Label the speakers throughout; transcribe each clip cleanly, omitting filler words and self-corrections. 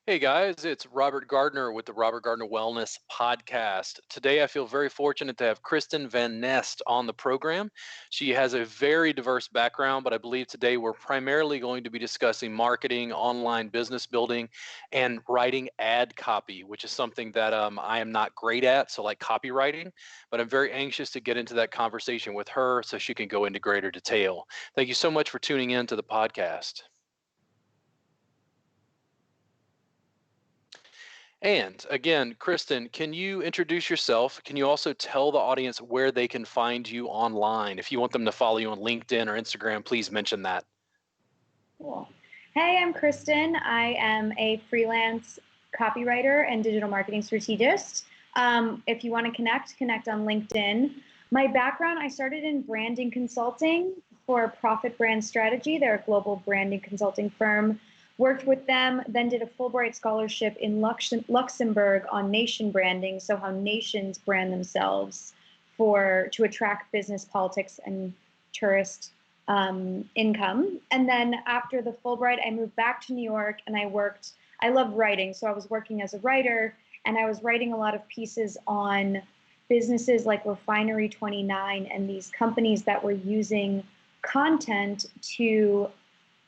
Speaker 1: Hey guys, it's Robert Gardner with the Robert Gardner Wellness Podcast. Today I feel very fortunate to have Kristen Van Nest on the program. She has a very diverse background, but I believe today we're primarily going to be discussing marketing, online business building, and writing ad copy, which is something that I am not great at, so like copywriting, but I'm very anxious to get into that conversation with her so she can go into greater detail. Thank you so much for tuning in to the podcast. And again, Kristen, can you introduce yourself? Can you also tell the audience where they can find you online? If you want them to follow you on LinkedIn or Instagram, please mention that.
Speaker 2: Cool. Hey, I'm Kristen. I am a freelance copywriter and digital marketing strategist. If you want to connect on LinkedIn. My background, I started in branding consulting for Profit Brand Strategy. They're a global branding consulting firm. Worked with them, then did a Fulbright scholarship in Luxembourg on nation branding, so how nations brand themselves to attract business, politics, and tourist income. And then after the Fulbright, I moved back to New York and I love writing. So I was working as a writer and I was writing a lot of pieces on businesses like Refinery 29 and these companies that were using content to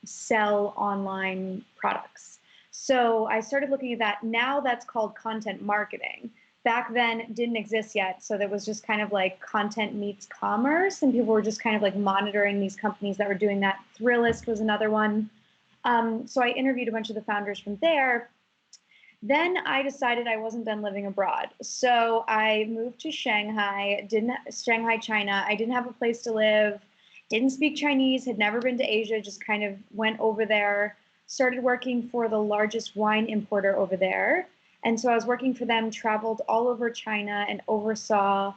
Speaker 2: sell online products. So I started looking at that. Now that's called content marketing. Back then didn't exist yet. So there was just kind of like content meets commerce and people were just kind of like monitoring these companies that were doing that. Thrillist was another one. So I interviewed a bunch of the founders from there. Then I decided I wasn't done living abroad. So I moved to Shanghai, Shanghai, China. I didn't have a place to live, didn't speak Chinese, had never been to Asia, just kind of went over there, started working for the largest wine importer over there. And so I was working for them, traveled all over China and oversaw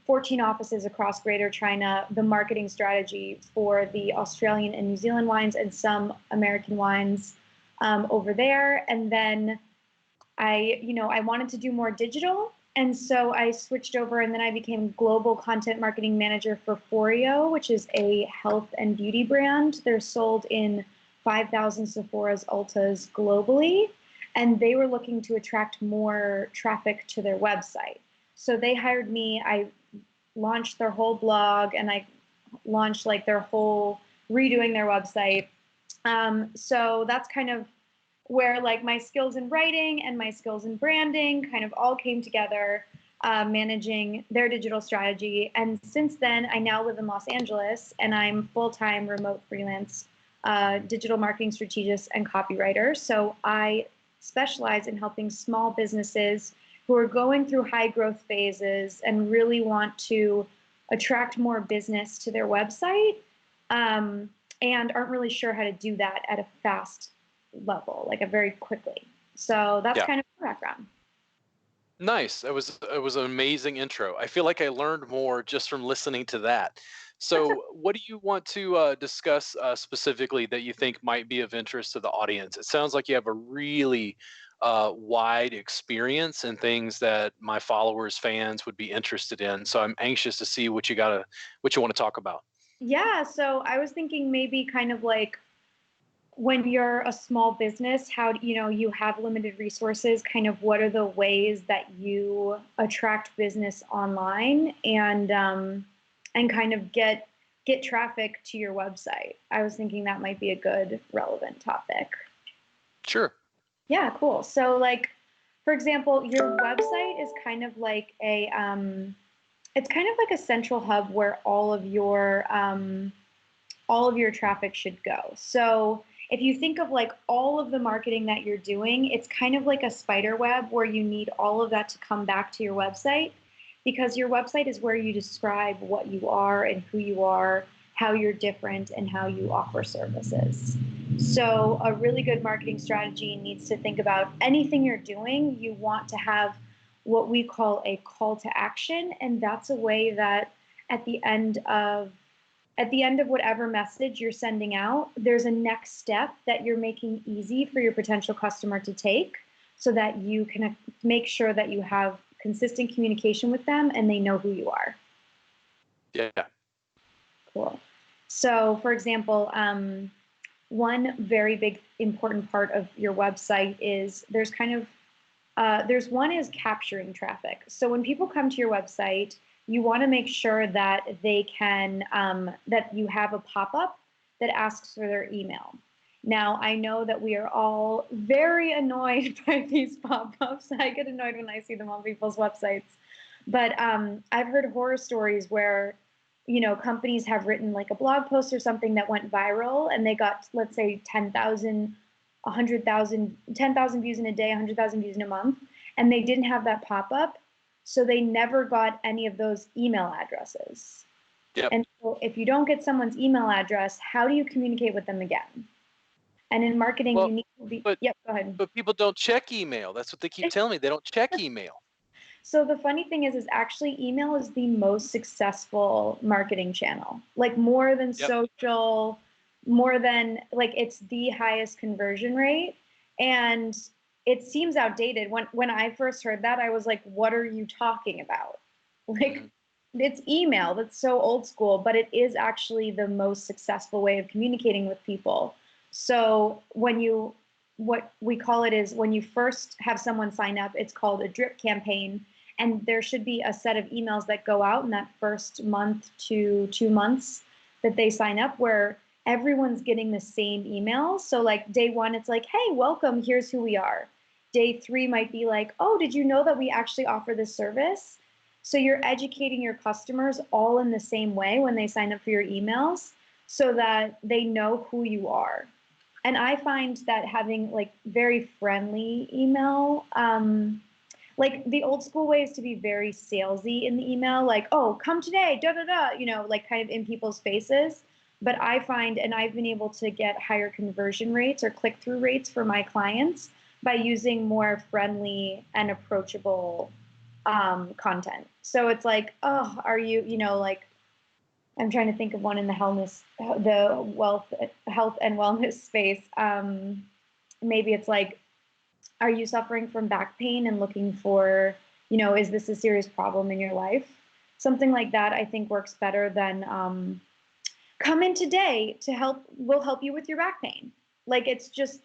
Speaker 2: 14 offices across Greater China, the marketing strategy for the Australian and New Zealand wines and some American wines over there. And then I wanted to do more digital. And so I switched over and then I became global content marketing manager for Foreo, which is a health and beauty brand. They're sold in 5,000 Sephora's, Ultas globally. And they were looking to attract more traffic to their website. So they hired me. I launched their whole blog and I launched like their whole redoing their website. So that's kind of where like my skills in writing and my skills in branding kind of all came together, managing their digital strategy. And since then, I now live in Los Angeles and I'm full-time remote freelance digital marketing strategist and copywriter. So I specialize in helping small businesses who are going through high growth phases and really want to attract more business to their website and aren't really sure how to do that at a fast level, like a very quickly. So that's kind of my background.
Speaker 1: Nice. It was an amazing intro. I feel like I learned more just from listening to that. So, what do you want to discuss specifically that you think might be of interest to the audience? It sounds like you have a really wide experience and things that my followers, fans would be interested in. So, I'm anxious to see what you want to talk about.
Speaker 2: Yeah. So I was thinking maybe kind of like when you're a small business, how you have limited resources, kind of what are the ways that you attract business online and kind of get traffic to your website. I was thinking that might be a good relevant topic.
Speaker 1: Sure.
Speaker 2: Yeah, cool. So like, for example, your website is kind of like it's kind of like a central hub where all of your traffic should go. So if you think of like all of the marketing that you're doing, it's kind of like a spider web where you need all of that to come back to your website, because your website is where you describe what you are and who you are, how you're different, and how you offer services. So a really good marketing strategy needs to think about anything you're doing. You want to have what we call a call to action, and that's a way that at the end of whatever message you're sending out, there's a next step that you're making easy for your potential customer to take so that you can make sure that you have consistent communication with them and they know who you are.
Speaker 1: Yeah.
Speaker 2: Cool. So, for example, one very big important part of your website is there's one is capturing traffic. So when people come to your website, you want to make sure that they can that you have a pop-up that asks for their email. Now, I know that we are all very annoyed by these pop-ups. I get annoyed when I see them on people's websites. But I've heard horror stories where, companies have written like a blog post or something that went viral and they got, let's say, 10,000, 100,000, 10,000 views in a day, 100,000 views in a month, and they didn't have that pop-up. So they never got any of those email addresses.
Speaker 1: Yep.
Speaker 2: And so if you don't get someone's email address, how do you communicate with them again? And in marketing,
Speaker 1: Well,
Speaker 2: you need to be,
Speaker 1: but
Speaker 2: yep, go ahead.
Speaker 1: but people don't check email. That's what they keep telling me. They don't check email.
Speaker 2: So the funny thing is actually email is the most successful marketing channel, like more than
Speaker 1: Yep.
Speaker 2: social, more than like it's the highest conversion rate. And it seems outdated. When I first heard that, I was like, what are you talking about? Like, it's email. That's so old school, but it is actually the most successful way of communicating with people. So what we call it is when you first have someone sign up, it's called a drip campaign. And there should be a set of emails that go out in that first month to 2 months that they sign up where everyone's getting the same email. So like day one, it's like, hey, welcome, here's who we are. Day 3 might be like, oh, did you know that we actually offer this service? So you're educating your customers all in the same way when they sign up for your emails so that they know who you are. And I find that having like very friendly email, like the old school way is to be very salesy in the email, like, oh, come today, da da da, like kind of in people's faces. But I find, and I've been able to get higher conversion rates or click-through rates for my clients by using more friendly and approachable content. So it's like, oh, are you, like, I'm trying to think of one in the health and wellness space. Maybe it's like, are you suffering from back pain and looking for, is this a serious problem in your life? Something like that I think works better than come in today we'll help you with your back pain. Like it's just,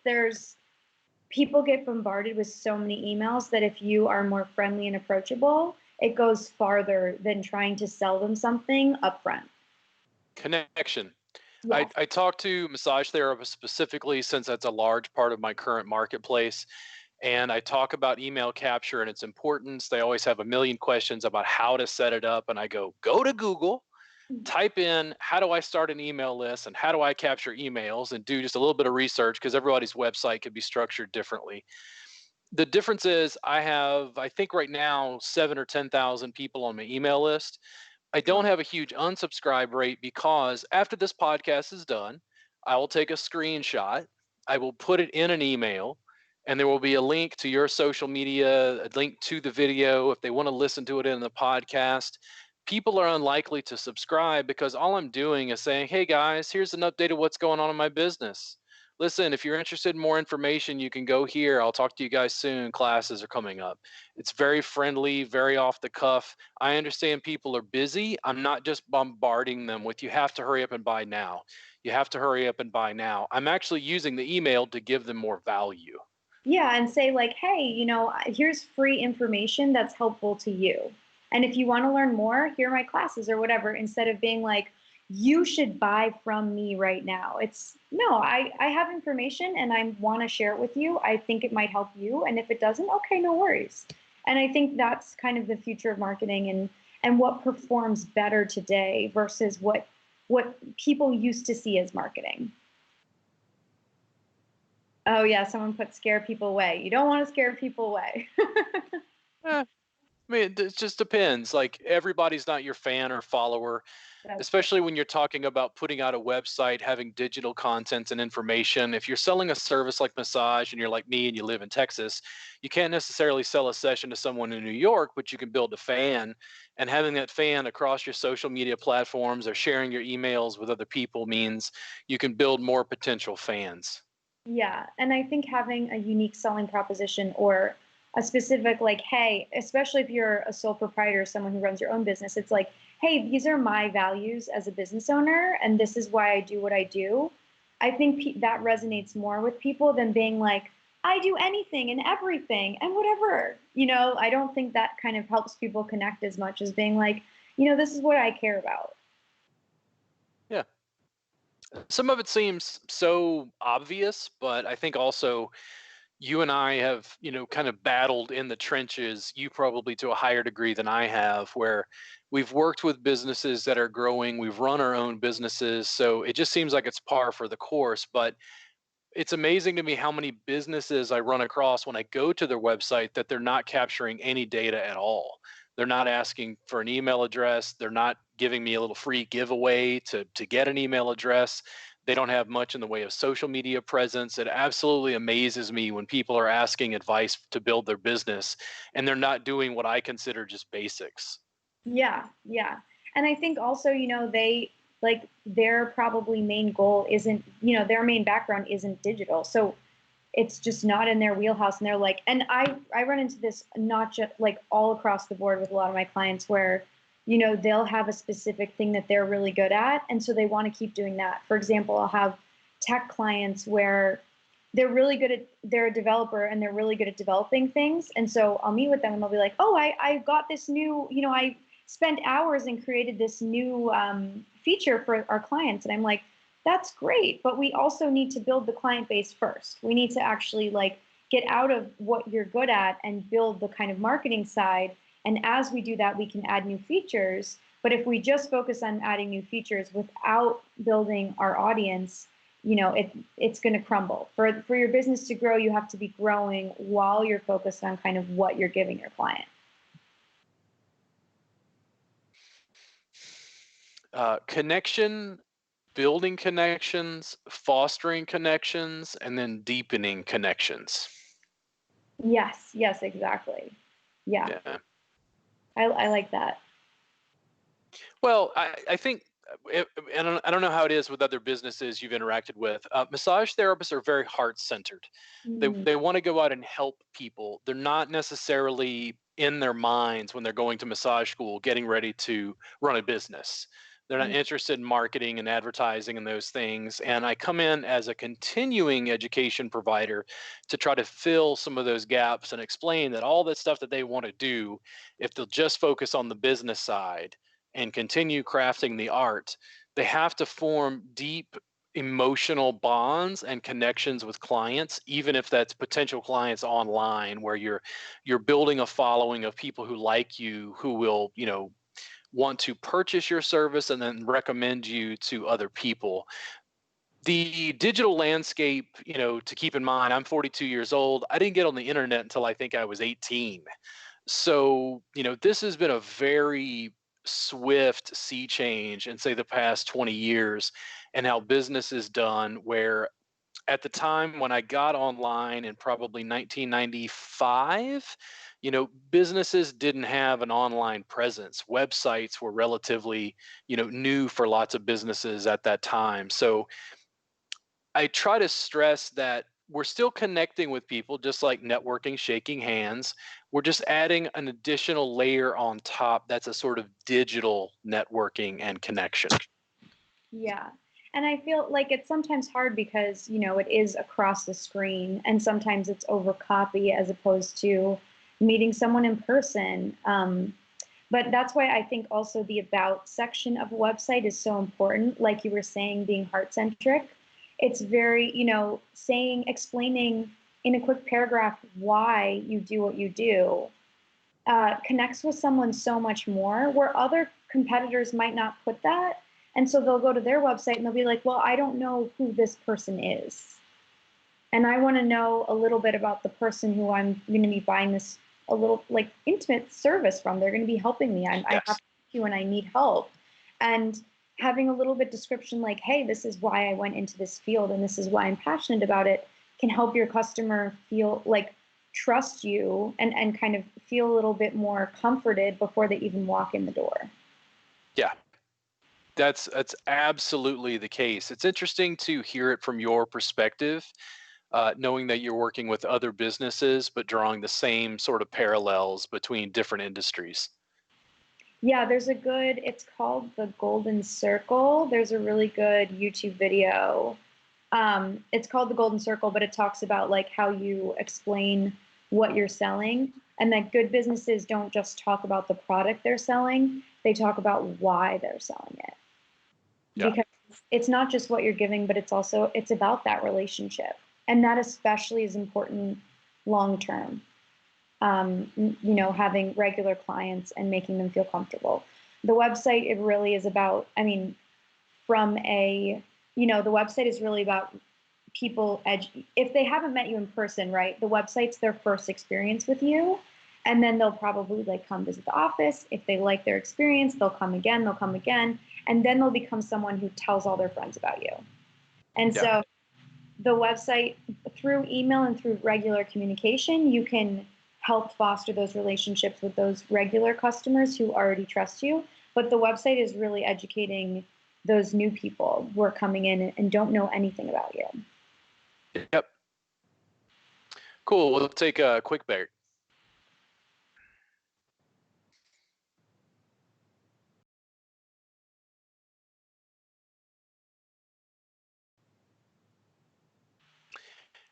Speaker 2: people get bombarded with so many emails that if you are more friendly and approachable, it goes farther than trying to sell them something upfront.
Speaker 1: Connection.
Speaker 2: Yes.
Speaker 1: I talk to massage therapists specifically since that's a large part of my current marketplace. And I talk about email capture and its importance. They always have a million questions about how to set it up. And I go to Google, type in, how do I start an email list and how do I capture emails, and do just a little bit of research because everybody's website could be structured differently. The difference is I have, I think right now, 7 or 10,000 people on my email list. I don't have a huge unsubscribe rate because after this podcast is done, I will take a screenshot, I will put it in an email, and there will be a link to your social media, a link to the video if they want to listen to it in the podcast. People are unlikely to subscribe because all I'm doing is saying, hey guys, here's an update of what's going on in my business. Listen, if you're interested in more information, you can go here. I'll talk to you guys soon. Classes are coming up. It's very friendly, very off the cuff. I understand people are busy. I'm not just bombarding them with, you have to hurry up and buy now. You have to hurry up and buy now. I'm actually using the email to give them more value.
Speaker 2: Yeah, and say like, hey, here's free information that's helpful to you. And if you want to learn more, here are my classes or whatever, instead of being like, you should buy from me right now. It's no, I have information and I want to share it with you. I think it might help you. And if it doesn't, okay, no worries. And I think that's kind of the future of marketing and what performs better today versus what people used to see as marketing. Oh yeah, someone put scare people away. You don't want to scare people away.
Speaker 1: I mean, it just depends. Like everybody's not your fan or follower,
Speaker 2: That's true.
Speaker 1: especially when you're talking about putting out a website, having digital content and information. If you're selling a service like massage and you're like me and you live in Texas, you can't necessarily sell a session to someone in New York, but you can build a fan. And having that fan across your social media platforms or sharing your emails with other people means you can build more potential fans.
Speaker 2: Yeah, and I think having a unique selling proposition or a specific like, hey, especially if you're a sole proprietor, someone who runs your own business, it's like, hey, these are my values as a business owner, and this is why I do what I do. I think that resonates more with people than being like, I do anything and everything and whatever. I don't think that kind of helps people connect as much as being like, this is what I care about.
Speaker 1: Yeah. Some of it seems so obvious, but I think also you and I have, kind of battled in the trenches, you probably to a higher degree than I have, where we've worked with businesses that are growing, we've run our own businesses. So it just seems like it's par for the course. But it's amazing to me how many businesses I run across when I go to their website that they're not capturing any data at all. They're not asking for an email address. They're not giving me a little free giveaway to get an email address. They don't have much in the way of social media presence. It absolutely amazes me when people are asking advice to build their business and they're not doing what I consider just basics.
Speaker 2: Yeah, yeah. And I think also, they like their probably main goal isn't, their main background isn't digital. So it's just not in their wheelhouse. And they're like, and I run into this not just like all across the board with a lot of my clients where, they'll have a specific thing that they're really good at. And so they want to keep doing that. For example, I'll have tech clients where they're a developer and they're really good at developing things. And so I'll meet with them and they'll be like, oh, I got this new, I spent hours and created this new feature for our clients. And I'm like, that's great, but we also need to build the client base first. We need to actually like get out of what you're good at and build the kind of marketing side. And as we do that, we can add new features. But if we just focus on adding new features without building our audience, it's going to crumble. For your business to grow, you have to be growing while you're focused on kind of what you're giving your client.
Speaker 1: Connection, building connections, fostering connections, and then deepening connections.
Speaker 2: Yes, exactly. Yeah.
Speaker 1: Yeah.
Speaker 2: I like that.
Speaker 1: Well, I think, and I don't know how it is with other businesses you've interacted with. Massage therapists are very heart centered. They want to go out and help people. They're not necessarily in their minds when they're going to massage school, getting ready to run a business. They're not interested in marketing and advertising and those things. And I come in as a continuing education provider to try to fill some of those gaps and explain that all that stuff that they want to do, if they'll just focus on the business side and continue crafting the art, they have to form deep emotional bonds and connections with clients, even if that's potential clients online, where you're building a following of people who like you, who will, want to purchase your service and then recommend you to other people. The digital landscape, to keep in mind, I'm 42 years old. I didn't get on the internet until I think I was 18. So, this has been a very swift sea change in, say, the past 20 years and how business is done, where at the time when I got online in probably 1995, businesses didn't have an online presence. Websites were relatively, new for lots of businesses at that time. So I try to stress that we're still connecting with people, just like networking, shaking hands. We're just adding an additional layer on top that's a sort of digital networking and connection.
Speaker 2: Yeah. And I feel like it's sometimes hard because, it is across the screen and sometimes it's over copy as opposed to meeting someone in person. But that's why I think also the about section of a website is so important. Like you were saying, being heart centric. It's very, explaining in a quick paragraph why you do what you do connects with someone so much more, where other competitors might not put that. And so they'll go to their website and they'll be like, well, I don't know who this person is. And I want to know a little bit about the person who I'm going to be buying this a little like intimate service from. They're going to be helping me. I have to you and I need help. And having a little bit description like, hey, this is why I went into this field and this is why I'm passionate about it, can help your customer feel like trust you and kind of feel a little bit more comforted before they even walk in the door.
Speaker 1: Yeah. That's absolutely the case. It's interesting to hear it from your perspective, knowing that you're working with other businesses, but drawing the same sort of parallels between different industries.
Speaker 2: Yeah, it's called The Golden Circle. There's a really good YouTube video It's called the Golden Circle, but it talks about like how you explain what you're selling, and that good businesses don't just talk about the product they're selling, they talk about why they're selling it.
Speaker 1: Yeah.
Speaker 2: Because it's not just what you're giving, but it's about that relationship. And that especially is important long term. Having regular clients and making them feel comfortable. The website, it really is about, the website is really about people, if they haven't met you in person, right, the website's their first experience with you. And then they'll probably like come visit the office. If they like their experience, they'll come again, and then they'll become someone who tells all their friends about you. And so the website, through email and through regular communication, you can help foster those relationships with those regular customers who already trust you. But the website is really educating those new people who are coming in and don't know anything about you.
Speaker 1: Yep. Cool. We'll take a quick break.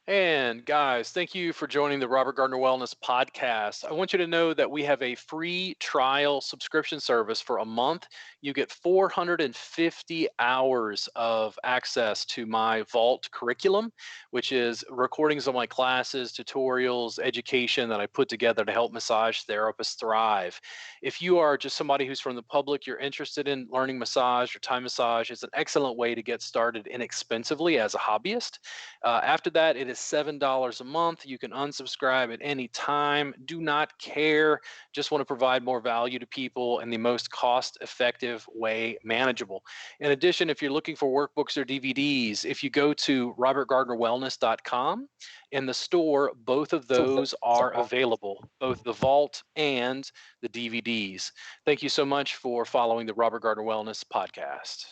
Speaker 1: And guys, thank you for joining the Robert Gardner Wellness Podcast. I want you to know that we have a free trial subscription service for a month. You get 450 hours of access to my Vault curriculum, which is recordings of my classes, tutorials, education that I put together to help massage therapists thrive. If you are just somebody who's from the public, you're interested in learning massage or Thai massage, it's an excellent way to get started inexpensively as a hobbyist. After that, it is $7 a month. You can unsubscribe at any time. Do not care. Just want to provide more value to people in the most cost-effective way manageable. In addition, if you're looking for workbooks or DVDs, if you go to robertgardnerwellness.com, in the store, both of those are available, both the Vault and the DVDs. Thank you so much for following the Robert Gardner Wellness Podcast.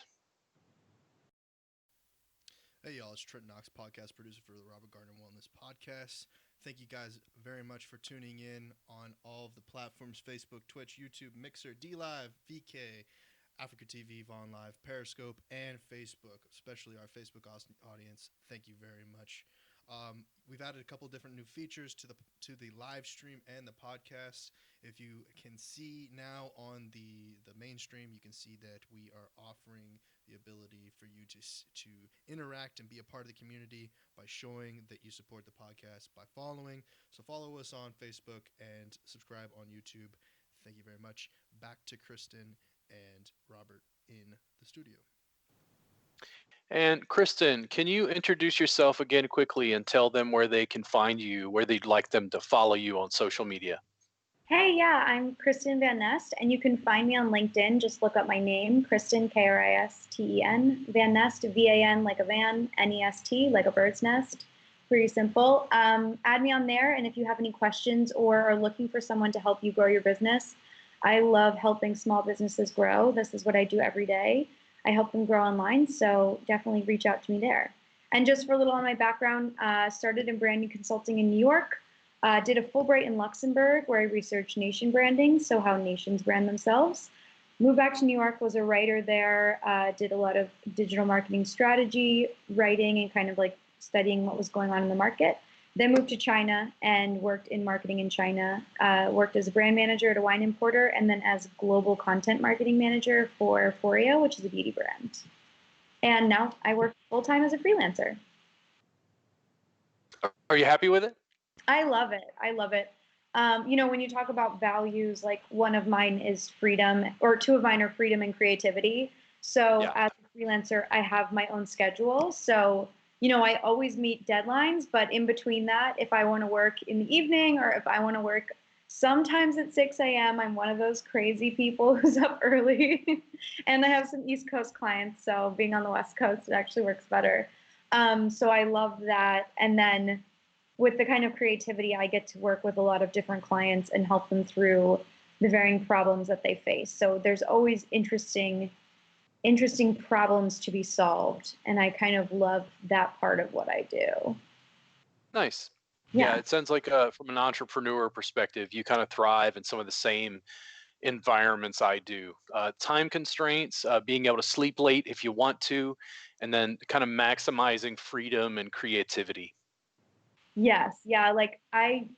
Speaker 3: Hey y'all, it's Trent Knox, podcast producer for the Robert Gardner Wellness Podcast. Thank you guys very much for tuning in on all of the platforms: Facebook, Twitch, YouTube, Mixer, DLive, VK, Africa TV, Vaughn Live, Periscope, and Facebook, especially our Facebook audience. Thank you very much. We've added a couple different new features to the live stream and the podcast. If you can see now on the mainstream, you can see that we are offering the ability for you to interact and be a part of the community by showing that you support the podcast by following. So follow us on Facebook and subscribe on YouTube. Thank you very much. Back to Kristen and Robert in the studio.
Speaker 1: And Kristen, can you introduce yourself again quickly and tell them where they can find you, where they'd like them to follow you on social media?
Speaker 2: Hey, yeah, I'm Kristen Van Nest, and you can find me on LinkedIn. Just look up my name, Kristen, Kristen, Van Nest, VAN like a van, NEST like a bird's nest. Pretty simple. Add me on there, and if you have any questions or are looking for someone to help you grow your business, I love helping small businesses grow. This is what I do every day. I help them grow online, so definitely reach out to me there. And just for a little on my background, started in branding consulting in New York, did a Fulbright in Luxembourg where I researched nation branding, so how nations brand themselves. Moved back to New York, was a writer there, did a lot of digital marketing strategy, writing, and kind of like studying what was going on in the market. Then moved to China and worked in marketing in China, worked as a brand manager at a wine importer, and then as global content marketing manager for Foreo, which is a beauty brand. And now I work full-time as a freelancer.
Speaker 1: Are you happy with it?
Speaker 2: I love it. I love it. When you talk about values, like one of mine is freedom, or two of mine are freedom and creativity. So as a freelancer, I have my own schedule. So I always meet deadlines, but in between that, if I want to work in the evening or if I want to work sometimes at 6 a.m., I'm one of those crazy people who's up early. And I have some East Coast clients, so being on the West Coast, it actually works better. So I love that. And then with the kind of creativity, I get to work with a lot of different clients and help them through the varying problems that they face. So there's always interesting problems to be solved, and I kind of love that part of what I do.
Speaker 1: Nice.
Speaker 2: Yeah,
Speaker 1: it sounds like from an entrepreneur perspective, you kind of thrive in some of the same environments I do. Time constraints, being able to sleep late if you want to, and then kind of maximizing freedom and creativity.
Speaker 2: Yes, yeah, like I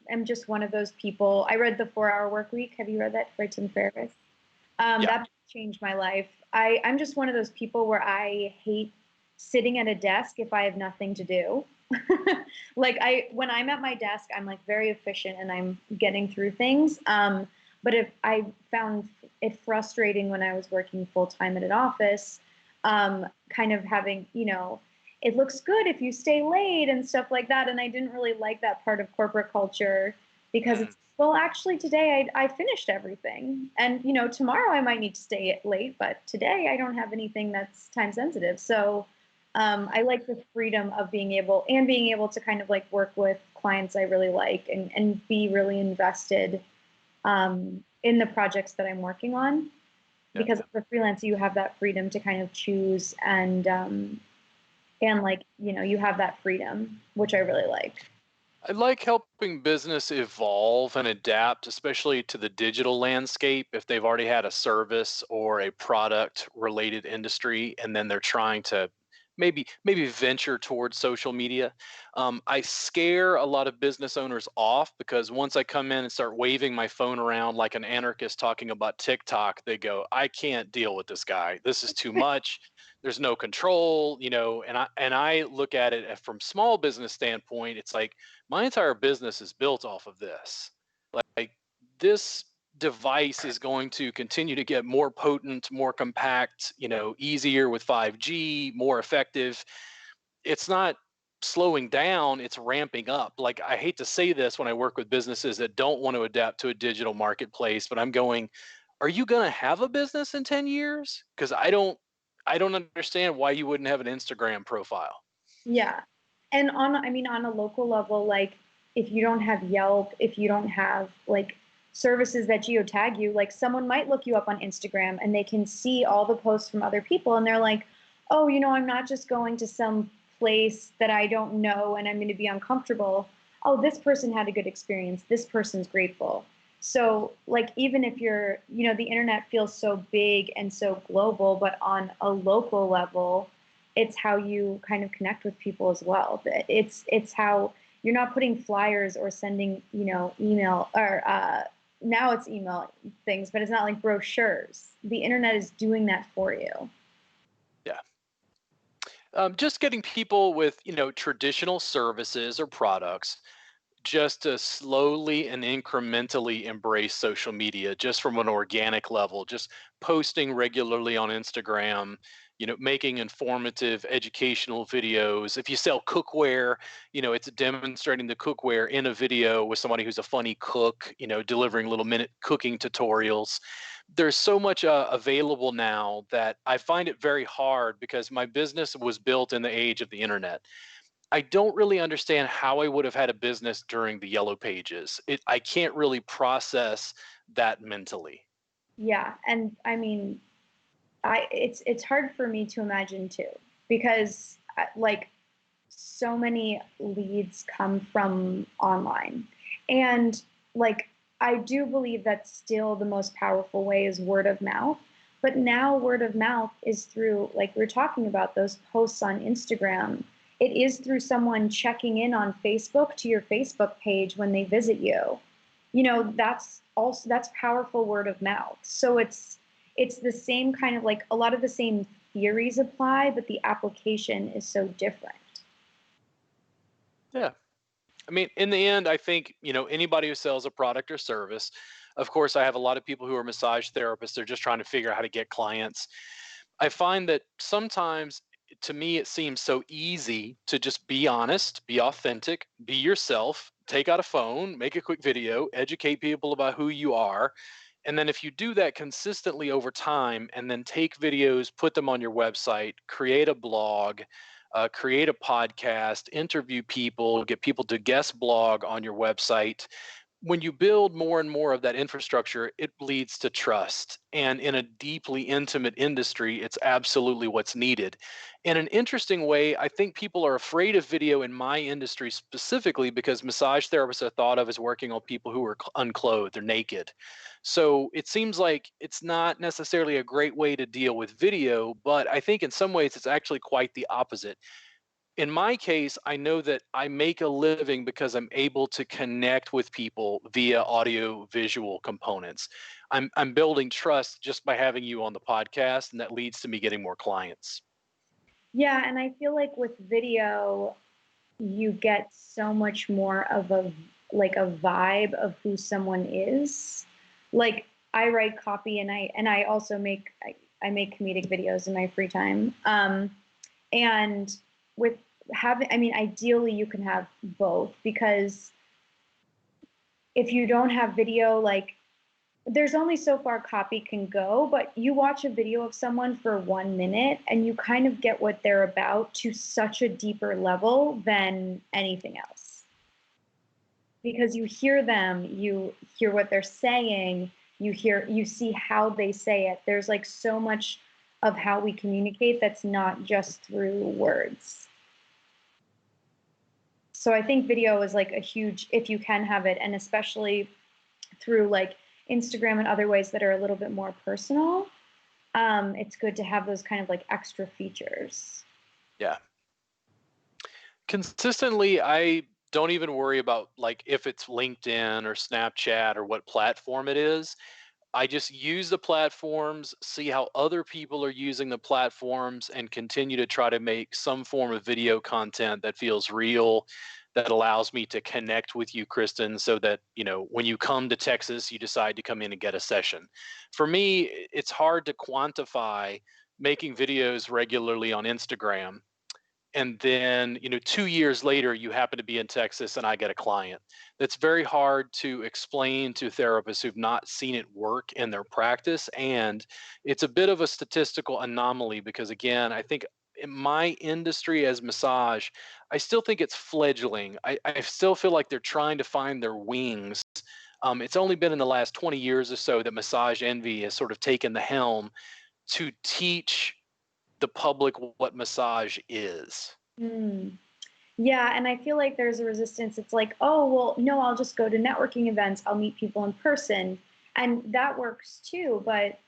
Speaker 2: am just one of those people. I read The 4 Hour Work Week. Have you read that by Tim Ferriss?
Speaker 1: Yeah.
Speaker 2: That changed my life. I'm just one of those people where I hate sitting at a desk if I have nothing to do. Like when I'm at my desk, I'm like very efficient and I'm getting through things. But if I found it frustrating when I was working full time at an office, kind of having, it looks good if you stay late and stuff like that. And I didn't really like that part of corporate culture because
Speaker 1: Mm.
Speaker 2: it's, well, actually today I finished everything. And, tomorrow I might need to stay late, but today I don't have anything that's time sensitive. So I like the freedom of being able to kind of like work with clients I really like and be really invested in the projects that I'm working on.
Speaker 1: Yeah.
Speaker 2: Because as a freelancer, you have that freedom to kind of choose and like, you have that freedom, which I really like.
Speaker 1: I like helping business evolve and adapt, especially to the digital landscape. If they've already had a service or a product related industry, and then they're trying to maybe venture towards social media. I scare a lot of business owners off because once I come in and start waving my phone around like an anarchist talking about TikTok, they go, "I can't deal with this guy. This is too much. There's no control," and I look at it from small business standpoint. It's like my entire business is built off of this. Like this device is going to continue to get more potent, more compact, easier with 5G, more effective. It's not slowing down, it's ramping up. Like I hate to say this when I work with businesses that don't want to adapt to a digital marketplace, but I'm going, are you going to have a business in 10 years? Cuz I don't understand why you wouldn't have an Instagram profile.
Speaker 2: Yeah. And on a local level, like if you don't have Yelp, if you don't have like services that geotag you, like someone might look you up on Instagram and they can see all the posts from other people and they're like, oh, I'm not just going to some place that I don't know and I'm going to be uncomfortable. Oh, this person had a good experience. This person's grateful. So, like, even if the internet feels so big and so global, but on a local level, it's how you kind of connect with people as well. It's how you're not putting flyers or sending, email or now it's email things, but it's not like brochures. The internet is doing that for you.
Speaker 1: Yeah. Just getting people with, traditional services or products just to slowly and incrementally embrace social media just from an organic level, just posting regularly on Instagram, making informative educational videos. If you sell cookware, it's demonstrating the cookware in a video with somebody who's a funny cook, delivering little minute cooking tutorials. There's so much available now that I find it very hard because my business was built in the age of the internet. I don't really understand how I would have had a business during the yellow pages. I can't really process that mentally.
Speaker 2: Yeah, and I mean, it's hard for me to imagine too because like so many leads come from online, and like I do believe that still the most powerful way is word of mouth. But now word of mouth is through, like we're talking about, those posts on Instagram. It is through someone checking in on Facebook to your Facebook page when they visit you. That's powerful word of mouth. So it's the same kind of, like, a lot of the same theories apply, but the application is so different.
Speaker 1: Yeah. I mean, in the end, I think, anybody who sells a product or service, of course, I have a lot of people who are massage therapists. They're just trying to figure out how to get clients. I find that sometimes, to me, it seems so easy to just be honest, be authentic, be yourself, take out a phone, make a quick video, educate people about who you are. And then if you do that consistently over time and then take videos, put them on your website, create a blog, create a podcast, interview people, get people to guest blog on your website, when you build more and more of that infrastructure, it leads to trust. And in a deeply intimate industry, it's absolutely what's needed. In an interesting way, I think people are afraid of video in my industry specifically because massage therapists are thought of as working on people who are unclothed or naked. So it seems like it's not necessarily a great way to deal with video, but I think in some ways it's actually quite the opposite. In my case, I know that I make a living because I'm able to connect with people via audio visual components. I'm building trust just by having you on the podcast, and that leads to me getting more clients.
Speaker 2: Yeah, and I feel like with video, you get so much more of a vibe of who someone is. Like I write copy and I also I make comedic videos in my free time. And with having, I mean, ideally you can have both, because if you don't have video, like there's only so far copy can go, but you watch a video of someone for 1 minute and you kind of get what they're about to such a deeper level than anything else. Because you hear them, you hear what they're saying, you see how they say it. There's like so much of how we communicate that's not just through words. So I think video is like a huge, if you can have it, and especially through like Instagram and other ways that are a little bit more personal, it's good to have those kind of like extra features.
Speaker 1: Yeah. Consistently, I don't even worry about like if it's LinkedIn or Snapchat or what platform it is. I just use the platforms, see how other people are using the platforms, and continue to try to make some form of video content that feels real, that allows me to connect with you, Kristen, so that, you know, when you come to Texas, you decide to come in and get a session. For me, it's hard to quantify making videos regularly on Instagram, and then, you know, 2 years later you happen to be in Texas and I get a client. That's very hard to explain to therapists who've not seen it work in their practice. And it's a bit of a statistical anomaly because, again, I think in my industry as massage, I still think it's fledgling. I still feel like they're trying to find their wings. It's only been in the last 20 years or so that Massage Envy has sort of taken the helm to teach the public what massage is.
Speaker 2: Mm. Yeah, and I feel like there's a resistance. It's like, oh, well, no, I'll just go to networking events. I'll meet people in person. And that works too. But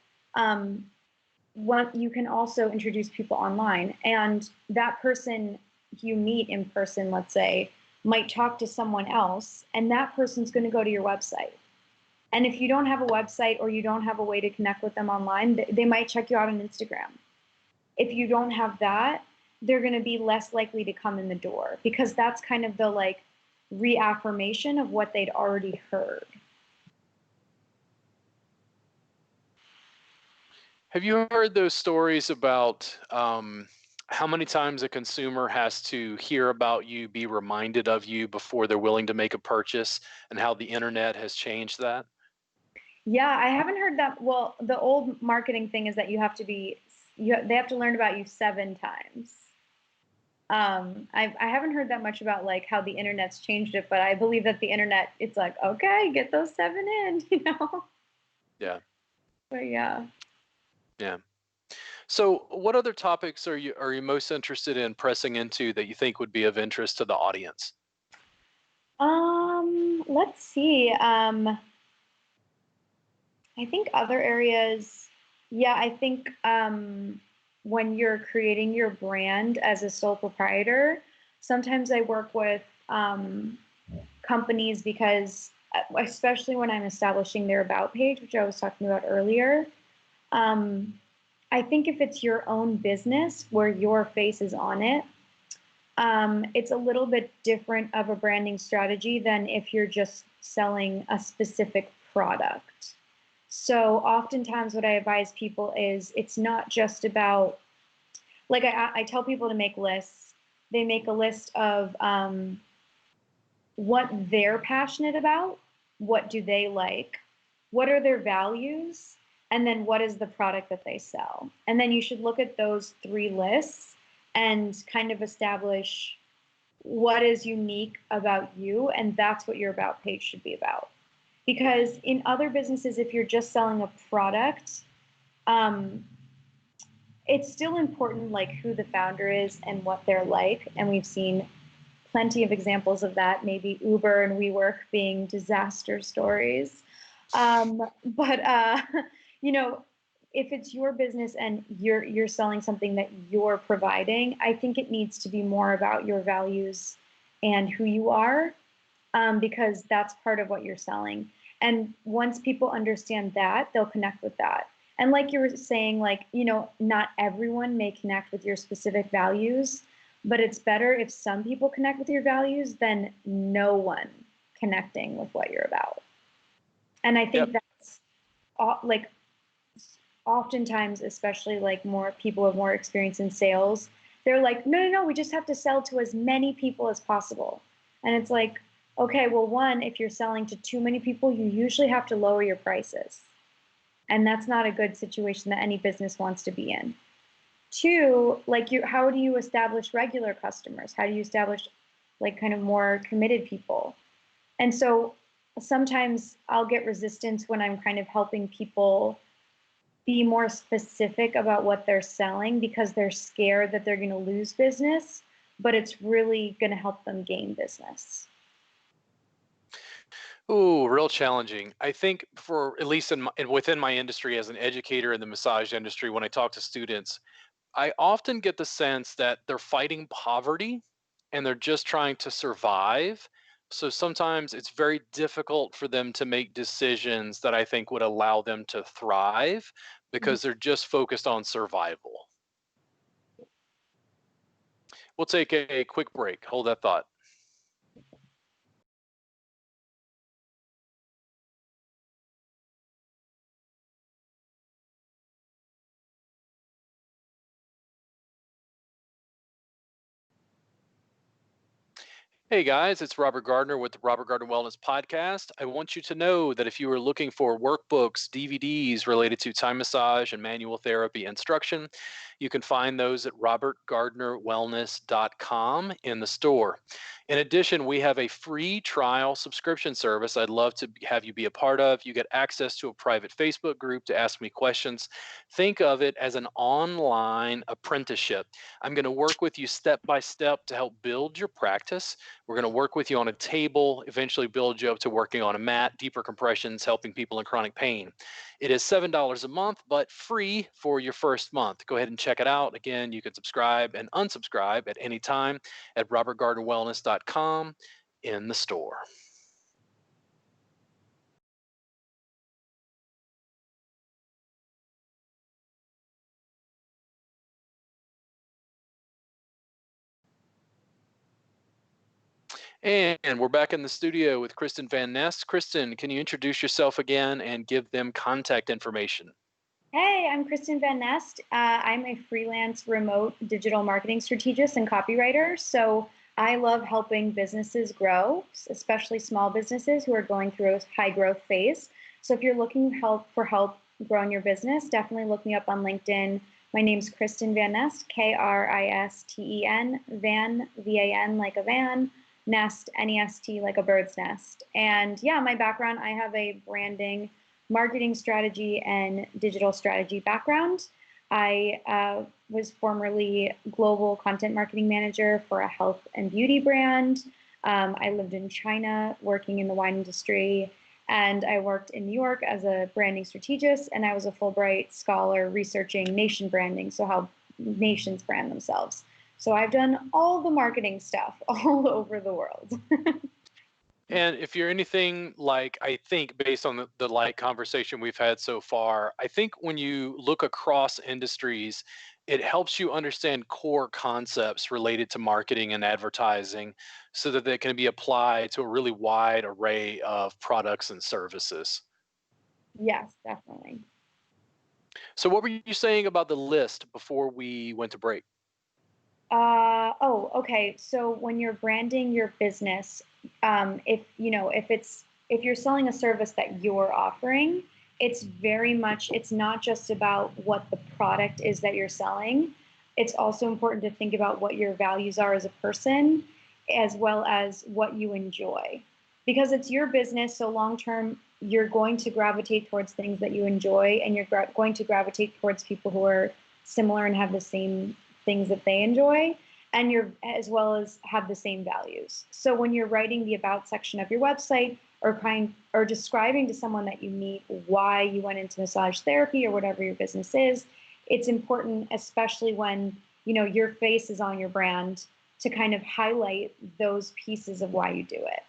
Speaker 2: what you can also introduce people online. And that person you meet in person, let's say, might talk to someone else, and that person's going to go to your website. And if you don't have a website or you don't have a way to connect with them online, they might check you out on Instagram. If you don't have that, they're going to be less likely to come in the door, because that's kind of the like reaffirmation of what they'd already heard.
Speaker 1: Have you heard those stories about how many times a consumer has to hear about you, be reminded of you before they're willing to make a purchase, and how the internet has changed that?
Speaker 2: Yeah, I haven't heard that. Well, the old marketing thing is that they have to learn about you 7 times. I haven't heard that much about like how the internet's changed it, but I believe that the internet, it's like, okay, get those 7 in, you know?
Speaker 1: Yeah.
Speaker 2: But yeah.
Speaker 1: Yeah. So, what other topics are you most interested in pressing into that you think would be of interest to the audience?
Speaker 2: Let's see. I think other areas, yeah, I think when you're creating your brand as a sole proprietor, sometimes I work with companies because, especially when I'm establishing their about page, which I was talking about earlier, I think if it's your own business where your face is on it, it's a little bit different of a branding strategy than if you're just selling a specific product. So oftentimes what I advise people is it's not just about, like I tell people to make lists. They make a list of what they're passionate about, what do they like, what are their values, and then what is the product that they sell. And then you should look at those 3 lists and kind of establish what is unique about you, and that's what your about page should be about. Because in other businesses, if you're just selling a product, it's still important like who the founder is and what they're like. And we've seen plenty of examples of that, maybe Uber and WeWork being disaster stories. But you know, if it's your business and you're selling something that you're providing, I think it needs to be more about your values and who you are, because that's part of what you're selling. And once people understand that, they'll connect with that. And like you were saying, like, not everyone may connect with your specific values, but it's better if some people connect with your values than no one connecting with what you're about. And I think that's like oftentimes, especially like more people with more experience in sales, they're like, no, we just have to sell to as many people as possible. And it's like, okay, well, one, if you're selling to too many people, you usually have to lower your prices. And that's not a good situation that any business wants to be in. Two, like how do you establish regular customers? How do you establish like kind of more committed people? And so sometimes I'll get resistance when I'm kind of helping people be more specific about what they're selling because they're scared that they're going to lose business, but it's really going to help them gain business.
Speaker 1: Ooh, real challenging. I think for at least within my industry as an educator in the massage industry, when I talk to students, I often get the sense that they're fighting poverty and they're just trying to survive. So sometimes it's very difficult for them to make decisions that I think would allow them to thrive because they're just focused on survival. We'll take a quick break. Hold that thought. Hey guys, it's Robert Gardner with the Robert Gardner Wellness Podcast. I want you to know that if you are looking for workbooks, DVDs related to Thai massage and manual therapy instruction, you can find those at robertgardnerwellness.com in the store. In addition, we have a free trial subscription service I'd love to have you be a part of. You get access to a private Facebook group to ask me questions. Think of it as an online apprenticeship. I'm going to work with you step by step to help build your practice. We're going to work with you on a table, eventually build you up to working on a mat, deeper compressions, helping people in chronic pain. It is $7 a month, but free for your first month. Go ahead and check it out. Again, you can subscribe and unsubscribe at any time at robertgardnerwellness.com in the store. And we're back in the studio with Kristen Van Nest. Kristen, can you introduce yourself again and give them contact information?
Speaker 2: Hey, I'm Kristen Van Nest. I'm a freelance remote digital marketing strategist and copywriter. So I love helping businesses grow, especially small businesses who are going through a high growth phase. So if you're looking for help growing your business, definitely look me up on LinkedIn. My name's Kristen Van Nest, Kristen, Van, V-A-N like a van, Nest, N-E-S-T like a bird's nest. And yeah, my background, I have a branding, marketing strategy, and digital strategy background. I was formerly global content marketing manager for a health and beauty brand. I lived in China working in the wine industry, and I worked in New York as a branding strategist, and I was a Fulbright scholar researching nation branding, so how nations brand themselves. So I've done all the marketing stuff all over the world.
Speaker 1: And if you're anything like, I think based on the light conversation we've had so far, I think when you look across industries, it helps you understand core concepts related to marketing and advertising so that they can be applied to a really wide array of products and services.
Speaker 2: Yes, definitely.
Speaker 1: So what were you saying about the list before we went to break?
Speaker 2: Okay. So when you're branding your business, if you're selling a service that you're offering, it's not just about what the product is that you're selling. It's also important to think about what your values are as a person, as well as what you enjoy. because it's your business. So long term, you're going to gravitate towards things that you enjoy, and you're going to gravitate towards people who are similar and have the same things that they enjoy, and you're as well as have the same values. So when you're writing the about section of your website, or describing to someone that you meet why you went into massage therapy or whatever your business is, it's important, especially when your face is on your brand, to kind of highlight those pieces of why you do it.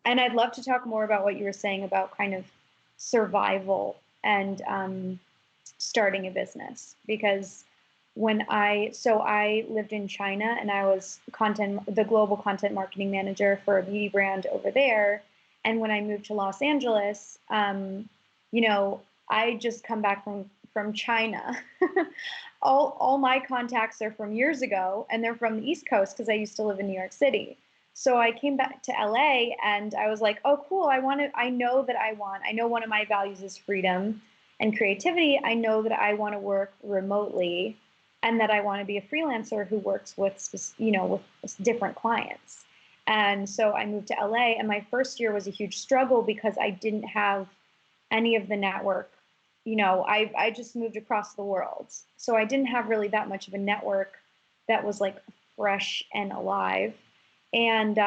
Speaker 2: And I'd love to talk more about what you were saying about kind of survival and starting a business, because I lived in China, and I was the global content marketing manager for a beauty brand over there. And when I moved to Los Angeles, I just come back from China. all my contacts are from years ago, and they're from the East Coast because I used to live in New York City. So I came back to LA, and I was like, oh, cool. I know one of my values is freedom and creativity. I know that I want to work remotely, and that I want to be a freelancer who works with different clients. And so I moved to LA, and my first year was a huge struggle because I didn't have any of the network. I just moved across the world. So I didn't have really that much of a network that was like fresh and alive. And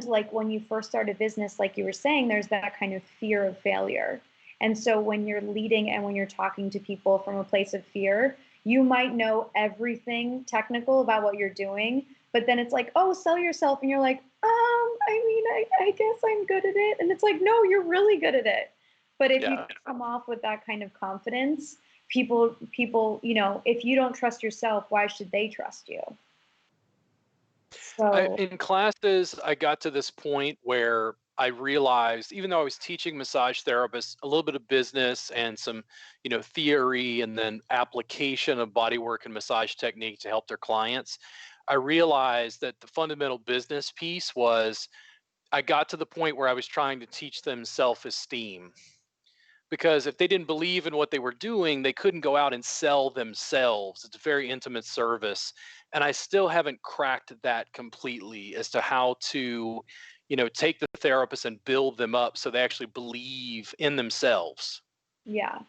Speaker 2: like when you first start a business, like you were saying, there's that kind of fear of failure. And so when you're leading and when you're talking to people from a place of fear, you might know everything technical about what you're doing, but then it's like, oh, sell yourself. And you're like, I guess I'm good at it. And it's like, no, you're really good at it. But if you come off with that kind of confidence, people, if you don't trust yourself, why should they trust you? So
Speaker 1: In classes, I got to this point where I realized, even though I was teaching massage therapists a little bit of business and some, theory and then application of bodywork and massage technique to help their clients, I realized that the fundamental business piece was I got to the point where I was trying to teach them self-esteem. Because if they didn't believe in what they were doing, they couldn't go out and sell themselves. It's a very intimate service. And I still haven't cracked that completely as to how to, take the therapist and build them up so they actually believe in themselves.
Speaker 2: yeah.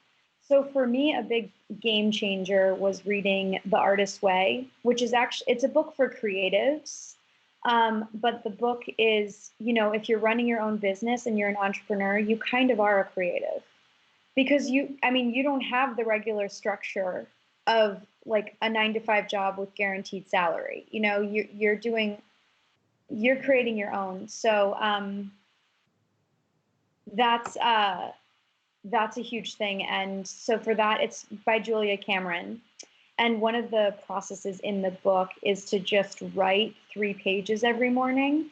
Speaker 2: So for me, a big game changer was reading The Artist's Way, which is it's a book for creatives. But the book is, if you're running your own business and you're an entrepreneur, you kind of are a creative, because you don't have the regular structure of like a 9-to-5 job with guaranteed salary. You're creating your own. So that's a huge thing. And so for that, it's by Julia Cameron. And one of the processes in the book is to just write 3 pages every morning.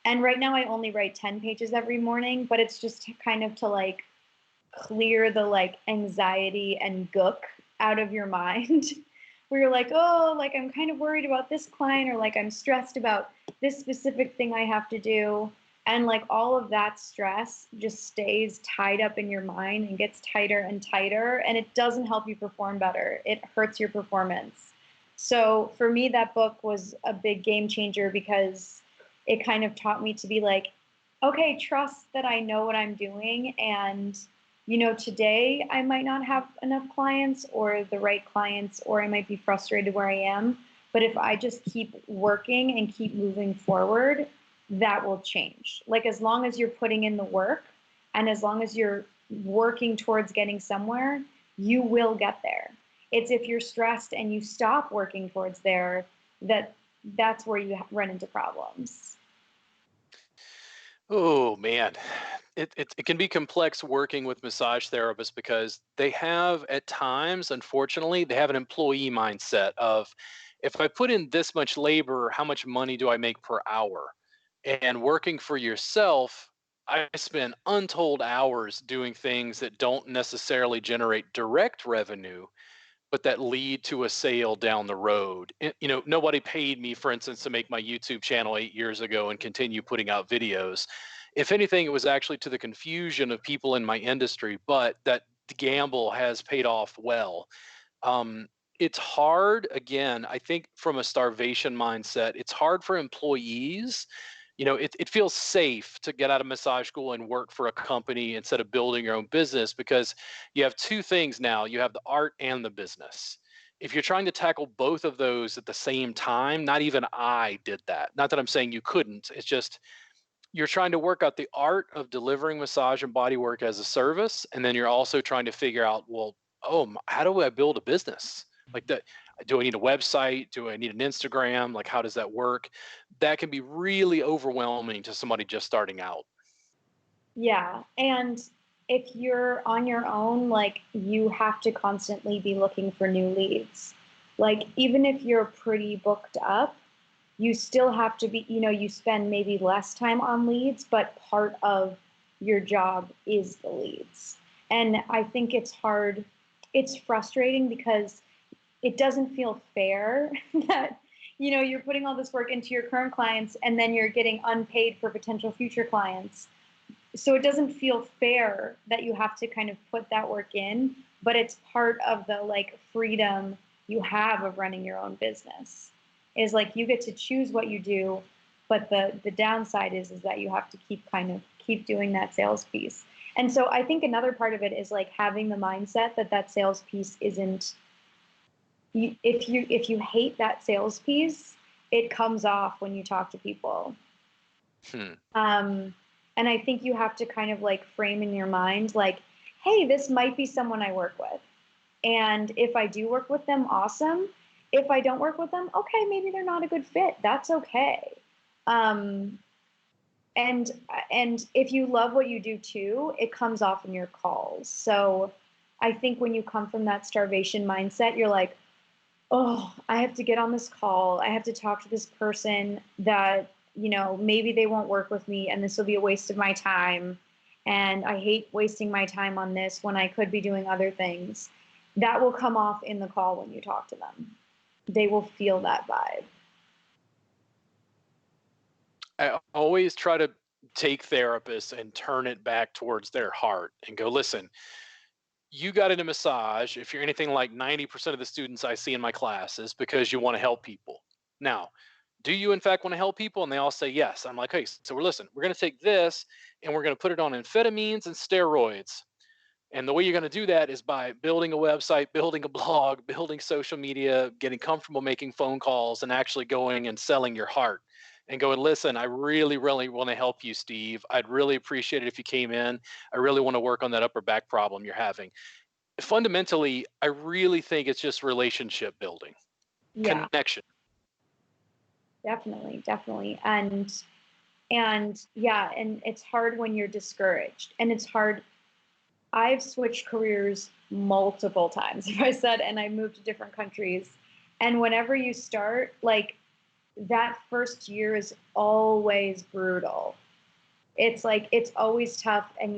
Speaker 2: And right now I only write 10 pages every morning, but it's just kind of to like clear the like anxiety and gook out of your mind where you're like, oh, like I'm kind of worried about this client, or like I'm stressed about this specific thing I have to do. And like all of that stress just stays tied up in your mind and gets tighter and tighter, and it doesn't help you perform better. It hurts your performance. So for me, that book was a big game changer because it kind of taught me to be like, okay, trust that I know what I'm doing. And, today I might not have enough clients or the right clients, or I might be frustrated where I am. But if I just keep working and keep moving forward, that will change. Like as long as you're putting in the work and as long as you're working towards getting somewhere, you will get there. It's if you're stressed and you stop working towards there, that's where you run into problems.
Speaker 1: Oh man, it can be complex working with massage therapists because they have at times, unfortunately, they have an employee mindset of if I put in this much labor, how much money do I make per hour? And working for yourself, I spend untold hours doing things that don't necessarily generate direct revenue, but that lead to a sale down the road. Nobody paid me, for instance, to make my YouTube channel 8 years ago and continue putting out videos. If anything, it was actually to the confusion of people in my industry, but that gamble has paid off well. It's hard, again, I think from a starvation mindset, it's hard for employees. it feels safe to get out of massage school and work for a company instead of building your own business, because you have two things now. You have the art and the business. If you're trying to tackle both of those at the same time, not even I did that. Not that I'm saying you couldn't. It's just you're trying to work out the art of delivering massage and body work as a service, and then you're also trying to figure out, well, how do I build a business like that? Do I need a website? Do I need an Instagram? Like, how does that work? That can be really overwhelming to somebody just starting out.
Speaker 2: Yeah. And if you're on your own, like you have to constantly be looking for new leads. Like even if you're pretty booked up, you still have to be, you spend maybe less time on leads, but part of your job is the leads. And I think it's hard, it's frustrating because it doesn't feel fair that, you're putting all this work into your current clients and then you're getting unpaid for potential future clients. So it doesn't feel fair that you have to kind of put that work in, but it's part of the like freedom you have of running your own business. Is like you get to choose what you do, but the downside is that you have to keep doing that sales piece. And so I think another part of it is like having the mindset that sales piece isn't, if you hate that sales piece, it comes off when you talk to people. And I think you have to kind of like frame in your mind, like, hey, this might be someone I work with. And if I do work with them, awesome. If I don't work with them, okay, maybe they're not a good fit. That's okay. And if you love what you do too, it comes off in your calls. So I think when you come from that starvation mindset, you're like, oh, I have to get on this call. I have to talk to this person that, maybe they won't work with me and this will be a waste of my time. And I hate wasting my time on this when I could be doing other things. That will come off in the call when you talk to them. They will feel that vibe.
Speaker 1: I always try to take therapists and turn it back towards their heart and go, listen, you got into massage, if you're anything like 90% of the students I see in my classes, because you want to help people. Now, do you in fact want to help people? And they all say yes. I'm like, hey, so we're going to take this and we're going to put it on amphetamines and steroids. And the way you're going to do that is by building a website, building a blog, building social media, getting comfortable making phone calls, and actually going and selling your heart and going, listen, I really, really want to help you, Steve. I'd really appreciate it if you came in. I really want to work on that upper back problem you're having. Fundamentally, I really think it's just relationship building,
Speaker 2: Yeah,
Speaker 1: connection.
Speaker 2: definitely. And yeah, and it's hard when you're discouraged. And it's hard. I've switched careers multiple times, if I said, and I moved to different countries. And whenever you start, like that first year is always brutal. It's like, it's always tough and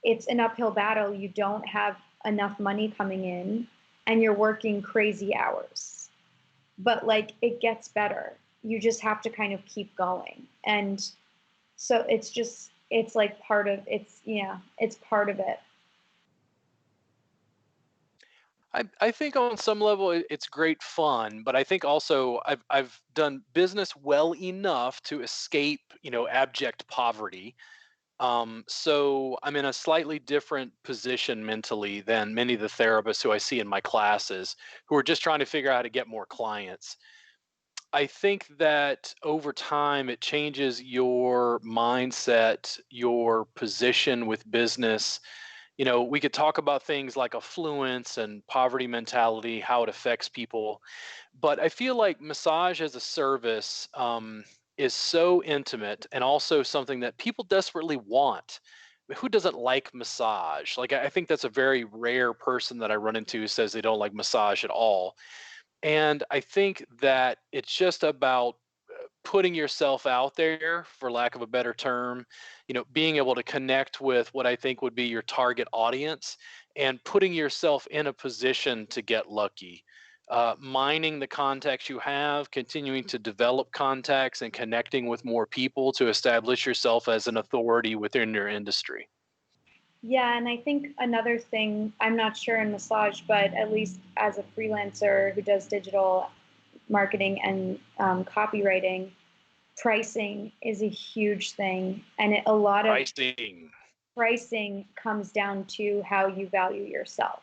Speaker 2: it's an uphill battle. You don't have enough money coming in and you're working crazy hours. But like it gets better. You just have to kind of keep going. And so it's like it's part of it.
Speaker 1: I think on some level it's great fun, but I think also I've done business well enough to escape, abject poverty. So I'm in a slightly different position mentally than many of the therapists who I see in my classes who are just trying to figure out how to get more clients. I think that over time it changes your mindset, your position with business. We could talk about things like affluence and poverty mentality, how it affects people. But I feel like massage as a service is so intimate and also something that people desperately want. Who doesn't like massage? Like, I think that's a very rare person that I run into who says they don't like massage at all. And I think that it's just about putting yourself out there, for lack of a better term, being able to connect with what I think would be your target audience and putting yourself in a position to get lucky. Mining the contacts you have, continuing to develop contacts and connecting with more people to establish yourself as an authority within your industry.
Speaker 2: Yeah, and I think another thing, I'm not sure in massage, but at least as a freelancer who does digital marketing and copywriting, pricing is a huge thing, and a lot of pricing comes down to how you value yourself.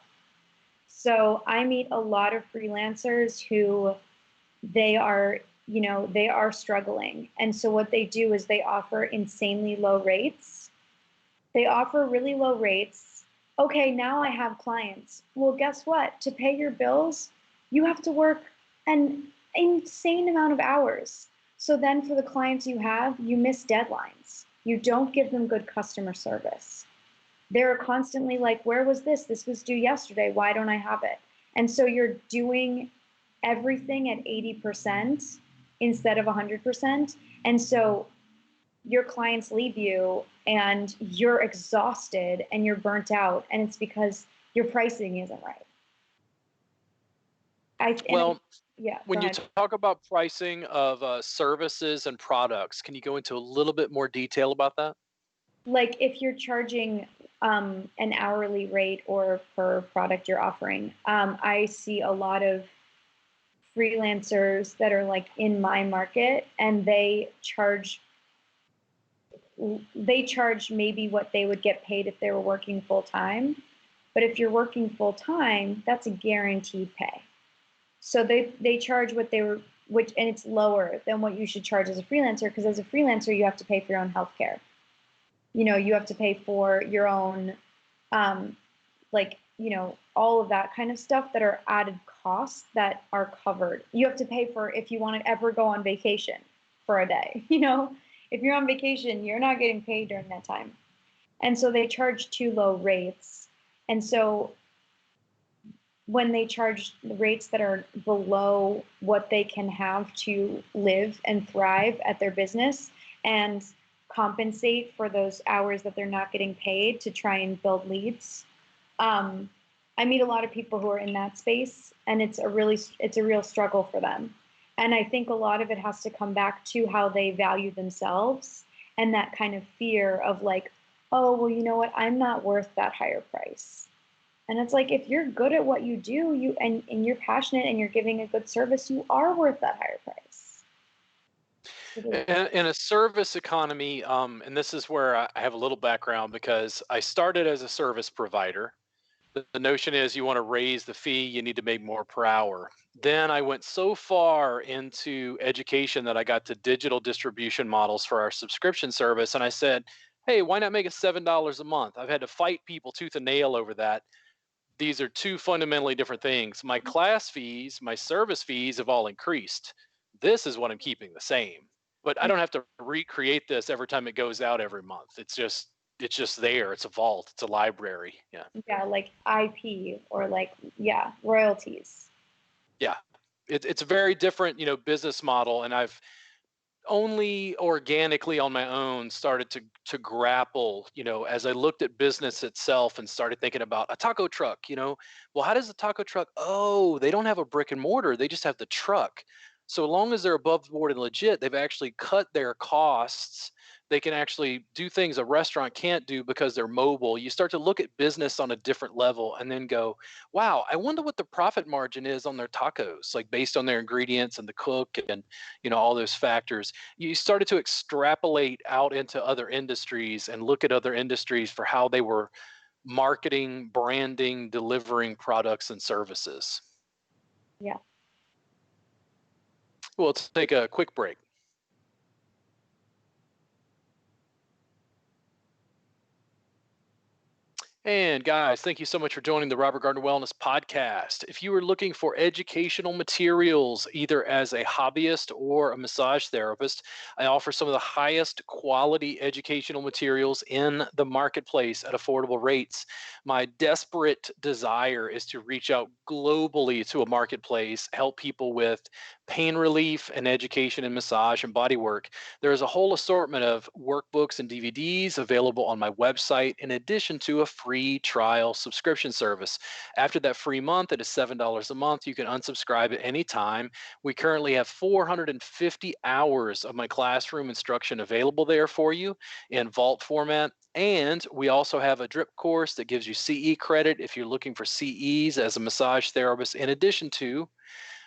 Speaker 2: So I meet a lot of freelancers who they are struggling. And so what they do is they offer insanely low rates. They offer really low rates. Okay, now I have clients. Well, guess what? To pay your bills, you have to work an insane amount of hours. So then for the clients you have, you miss deadlines. You don't give them good customer service. They're constantly like, where was this? This was due yesterday. Why don't I have it? And so you're doing everything at 80% instead of 100%. And so your clients leave you and you're exhausted and you're burnt out. And it's because your pricing isn't right.
Speaker 1: When you talk about pricing of services and products, can you go into a little bit more detail about that?
Speaker 2: Like if you're charging an hourly rate or per product you're offering, I see a lot of freelancers that are like in my market, and they charge maybe what they would get paid if they were working full time. But if you're working full time, that's a guaranteed pay. So they charge what they were, and it's lower than what you should charge as a freelancer, because as a freelancer, you have to pay for your own healthcare. You have to pay for your own, all of that kind of stuff that are added costs that are covered. You have to pay for if you want to ever go on vacation for a day. If you're on vacation, you're not getting paid during that time. And so they charge too low rates. And so when they charge the rates that are below what they can have to live and thrive at their business and compensate for those hours that they're not getting paid to try and build leads, I meet a lot of people who are in that space, and it's a real struggle for them. And I think a lot of it has to come back to how they value themselves and that kind of fear of like, oh, well, you know what? I'm not worth that higher price. And it's like, if you're good at what you do, and you're passionate and you're giving a good service, you are worth that higher price.
Speaker 1: In a service economy, and this is where I have a little background because I started as a service provider. The notion is you want to raise the fee, you need to make more per hour. Then I went so far into education that I got to digital distribution models for our subscription service. And I said, hey, why not make it $7 a month? I've had to fight people tooth and nail over that. These are two fundamentally different things. My class fees, my service fees have all increased. This is what I'm keeping the same. But I don't have to recreate this every time it goes out every month. It's just there. It's a vault. It's a library. Yeah.
Speaker 2: Yeah, like IP or royalties.
Speaker 1: Yeah. It's a very different, business model. And I've only organically on my own started to grapple, as I looked at business itself and started thinking about a taco truck, well, how does the taco truck, oh, they don't have a brick and mortar, they just have the truck. So long as they're above board and legit, they've actually cut their costs. They can actually do things a restaurant can't do because they're mobile. You start to look at business on a different level and then go, wow, I wonder what the profit margin is on their tacos, like based on their ingredients and the cook and, all those factors. You started to extrapolate out into other industries and look at other industries for how they were marketing, branding, delivering products and services.
Speaker 2: Yeah.
Speaker 1: Well, let's take a quick break. And guys, thank you so much for joining the Robert Gardner Wellness Podcast. If you are looking for educational materials, either as a hobbyist or a massage therapist, I offer some of the highest quality educational materials in the marketplace at affordable rates. My desperate desire is to reach out globally to a marketplace, help people with pain relief and education in massage and body work. There is a whole assortment of workbooks and DVDs available on my website, in addition to a free trial subscription service. After that free month, it is $7 a month. You can unsubscribe at any time. We currently have 450 hours of my classroom instruction available there for you in vault format. And we also have a drip course that gives you CE credit if you're looking for CEs as a massage therapist, in addition to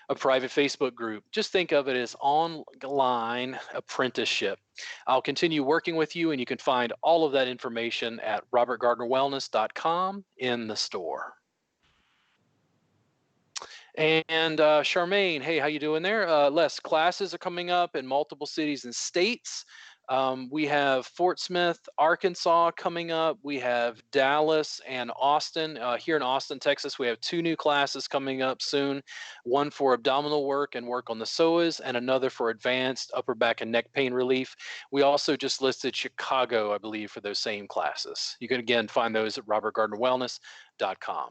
Speaker 1: a private Facebook group. Just think of it as online apprenticeship. I'll continue working with you, and you can find all of that information at robertgardnerwellness.com in the store. And Charmaine, hey, how you doing there? Les, classes are coming up in multiple cities and states. We have Fort Smith, Arkansas coming up. We have Dallas and Austin. Here in Austin, Texas, we have 2 new classes coming up soon. One for abdominal work and work on the psoas, and another for advanced upper back and neck pain relief. We also just listed Chicago, I believe, for those same classes. You can, again, find those at robertgardnerwellness.com.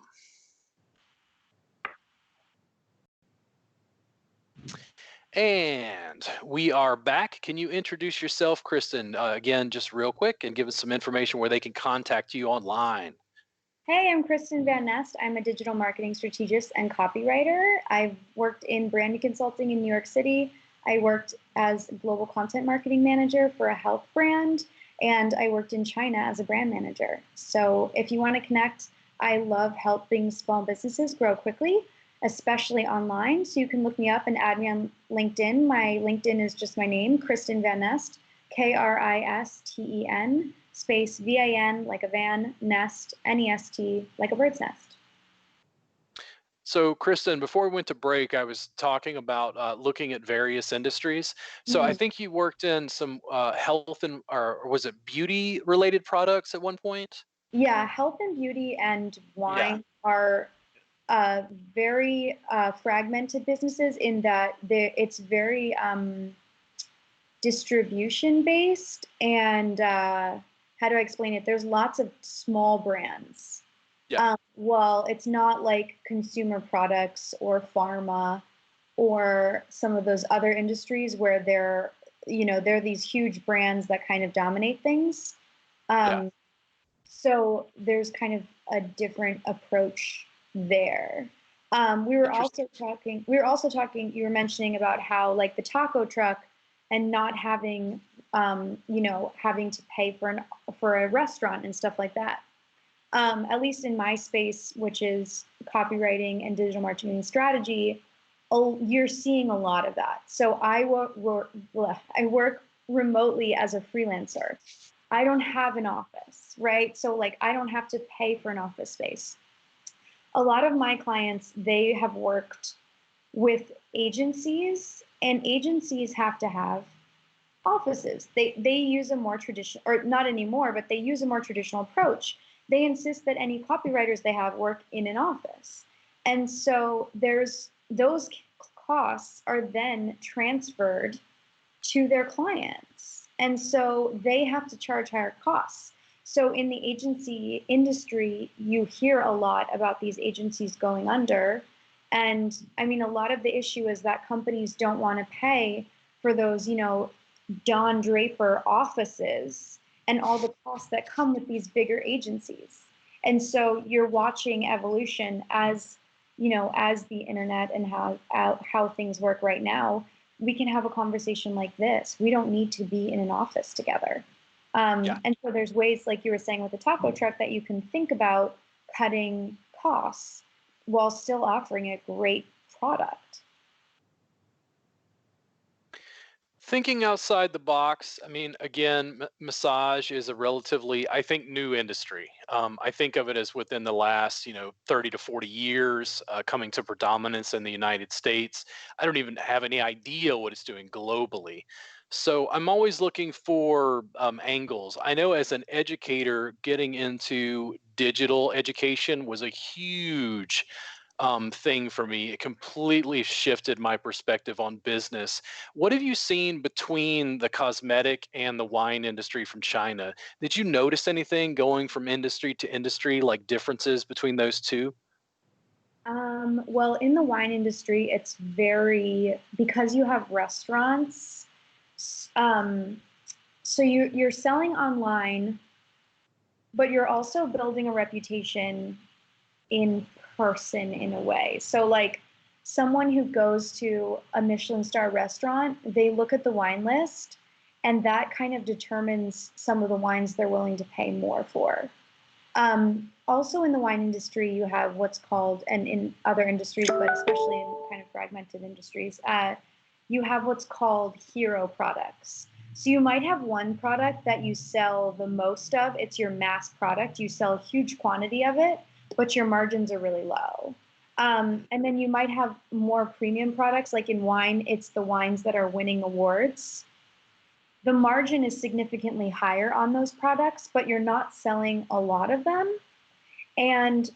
Speaker 1: And we are back. Can you introduce yourself, Kristen, again, just real quick, and give us some information where they can contact you online?
Speaker 2: Hey, I'm Kristen Van Nest. I'm a digital marketing strategist and copywriter. I've worked in branding consulting in New York City. I worked as global content marketing manager for a health brand, and I worked in China as a brand manager. So if you want to connect, I love helping small businesses grow quickly, especially online. So you can look me up and add me on LinkedIn. My LinkedIn is just my name, Kristen Van Nest, Kristen, space VIN like a van, nest, NEST, like a bird's nest.
Speaker 1: So, Kristen, before we went to break, I was talking about looking at various industries. So I think you worked in some health and, or was it beauty related products at one point?
Speaker 2: Yeah, health and beauty and wine are very fragmented businesses in that it's very distribution based, and how do I explain it? There's lots of small brands.
Speaker 1: Yeah.
Speaker 2: Well, it's not like consumer products or pharma or some of those other industries where there are these huge brands that kind of dominate things. So there's kind of a different approach there. We were also talking, you were mentioning about how like the taco truck and not having, having to pay for a restaurant and stuff like that. At least in my space, which is copywriting and digital marketing strategy, you're seeing a lot of that. So I work remotely as a freelancer. I don't have an office, right? So like I don't have to pay for an office space. A lot of my clients, they have worked with agencies, and agencies have to have offices. They use a more traditional, or not anymore, but they use a more traditional approach. They insist that any copywriters they have work in an office. And so those costs are then transferred to their clients. And so they have to charge higher costs. So in the agency industry, you hear a lot about these agencies going under. And I mean, a lot of the issue is that companies don't want to pay for those, Don Draper offices and all the costs that come with these bigger agencies. And so you're watching evolution as the internet and how things work right now. We can have a conversation like this. We don't need to be in an office together. And so there's ways, like you were saying with the taco truck, that you can think about cutting costs while still offering a great product.
Speaker 1: Thinking outside the box, I mean, again, massage is a relatively, I think, new industry. I think of it as within the last, 30 to 40 years, coming to predominance in the United States. I don't even have any idea what it's doing globally. So I'm always looking for angles. I know as an educator, getting into digital education was a huge thing for me. It completely shifted my perspective on business. What have you seen between the cosmetic and the wine industry from China? Did you notice anything going from industry to industry, like differences between those two?
Speaker 2: Well, in the wine industry, it's because you have restaurants. So you're selling online, but you're also building a reputation in person in a way. So like someone who goes to a Michelin star restaurant, they look at the wine list, and that kind of determines some of the wines they're willing to pay more for. Also in the wine industry, you have what's called, and in other industries, but especially in kind of fragmented industries, you have what's called hero products. So you might have one product that you sell the most of. It's your mass product. You sell a huge quantity of it, but your margins are really low. And then you might have more premium products, like in wine, it's the wines that are winning awards. The margin is significantly higher on those products, but you're not selling a lot of them. And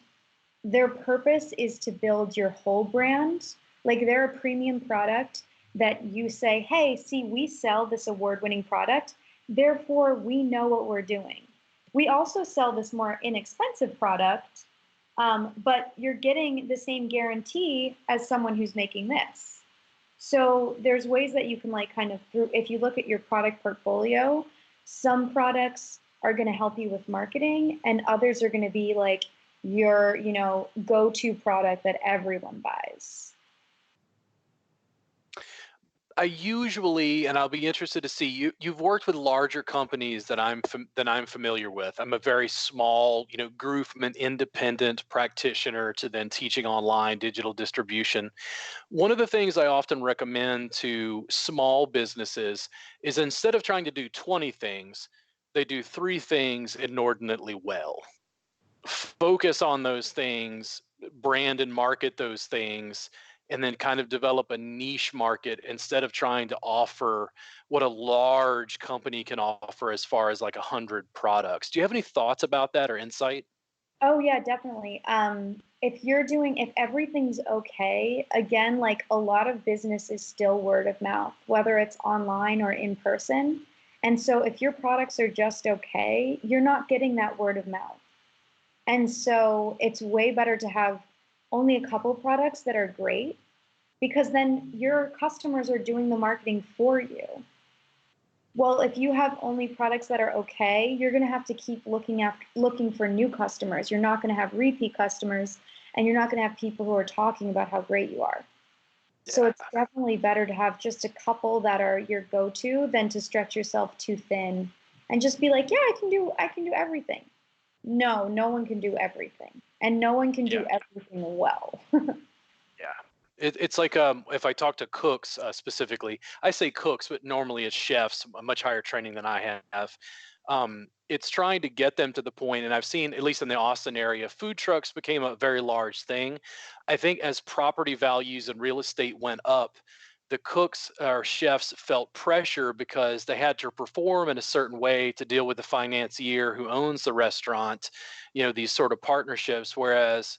Speaker 2: their purpose is to build your whole brand. Like they're a premium product that you say, hey, see, we sell this award-winning product, therefore we know what we're doing. We also sell this more inexpensive product, but you're getting the same guarantee as someone who's making this. So there's ways that you can like kind of if you look at your product portfolio, some products are going to help you with marketing and others are going to be like your, go-to product that everyone buys.
Speaker 1: I usually, and I'll be interested to see you've worked with larger companies that I'm familiar with. I'm a very small, Groofman independent practitioner to then teaching online digital distribution. One of the things I often recommend to small businesses is instead of trying to do 20 things, they do 3 things inordinately well. Focus on those things, brand and market those things, and then kind of develop a niche market instead of trying to offer what a large company can offer as far as like 100 products. Do you have any thoughts about that or insight?
Speaker 2: Oh yeah, definitely. If everything's okay, again, like a lot of business is still word of mouth, whether it's online or in person. And so if your products are just okay, you're not getting that word of mouth. And so it's way better to have only a couple products that are great because then your customers are doing the marketing for you. Well, if you have only products that are okay, you're going to have to keep looking for new customers. You're not going to have repeat customers, and you're not going to have people who are talking about how great you are. Yeah. So it's definitely better to have just a couple that are your go-to than to stretch yourself too thin and just be like, yeah, I can do everything. No one can do everything, and no one can do everything well.
Speaker 1: Yeah. It's like if I talk to cooks specifically, I say cooks, but normally it's chefs, a much higher training than I have. It's trying to get them to the point, and I've seen, at least in the Austin area, food trucks became a very large thing. I think as property values and real estate went up, the cooks or chefs felt pressure because they had to perform in a certain way to deal with the financier who owns the restaurant, these sort of partnerships. Whereas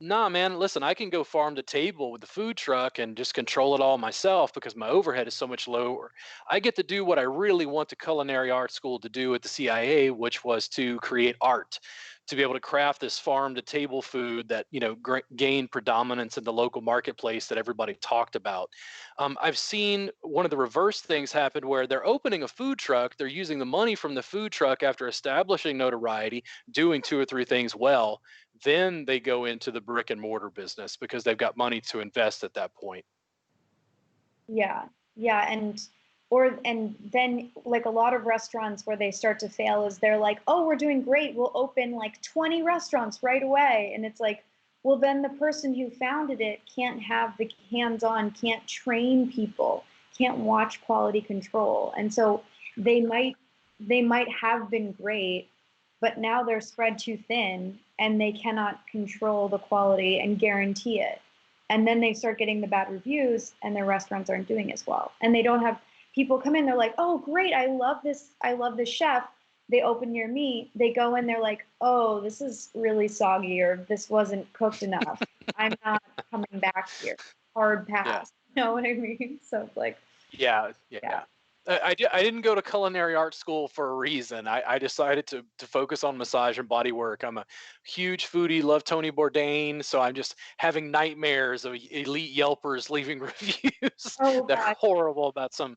Speaker 1: nah, man, listen, I can go farm to table with the food truck and just control it all myself because my overhead is so much lower. I get to do what I really want the culinary art school to do at the CIA, which was to create art, to be able to craft this farm to table food that, gained predominance in the local marketplace that everybody talked about. I've seen one of the reverse things happen where they're opening a food truck, they're using the money from the food truck after establishing notoriety, doing 2 or 3 things well, then they go into the brick and mortar business because they've got money to invest at that point.
Speaker 2: Yeah. And then like a lot of restaurants where they start to fail is they're like, oh, we're doing great, we'll open like 20 restaurants right away. And it's like, well, then the person who founded it can't have the hands-on, can't train people, can't watch quality control. And so they might have been great, but now they're spread too thin and they cannot control the quality and guarantee it. And then they start getting the bad reviews and their restaurants aren't doing as well. And they don't have people come in, they're like, oh, great, I love this chef. They open near me, they go in, they're like, oh, this is really soggy or this wasn't cooked enough. I'm not coming back here. Hard pass. You know what I mean? So it's like,
Speaker 1: yeah. I didn't go to culinary art school for a reason. I decided to focus on massage and body work. I'm a huge foodie, love Tony Bourdain, so I'm just having nightmares of elite Yelpers leaving reviews that are horrible about some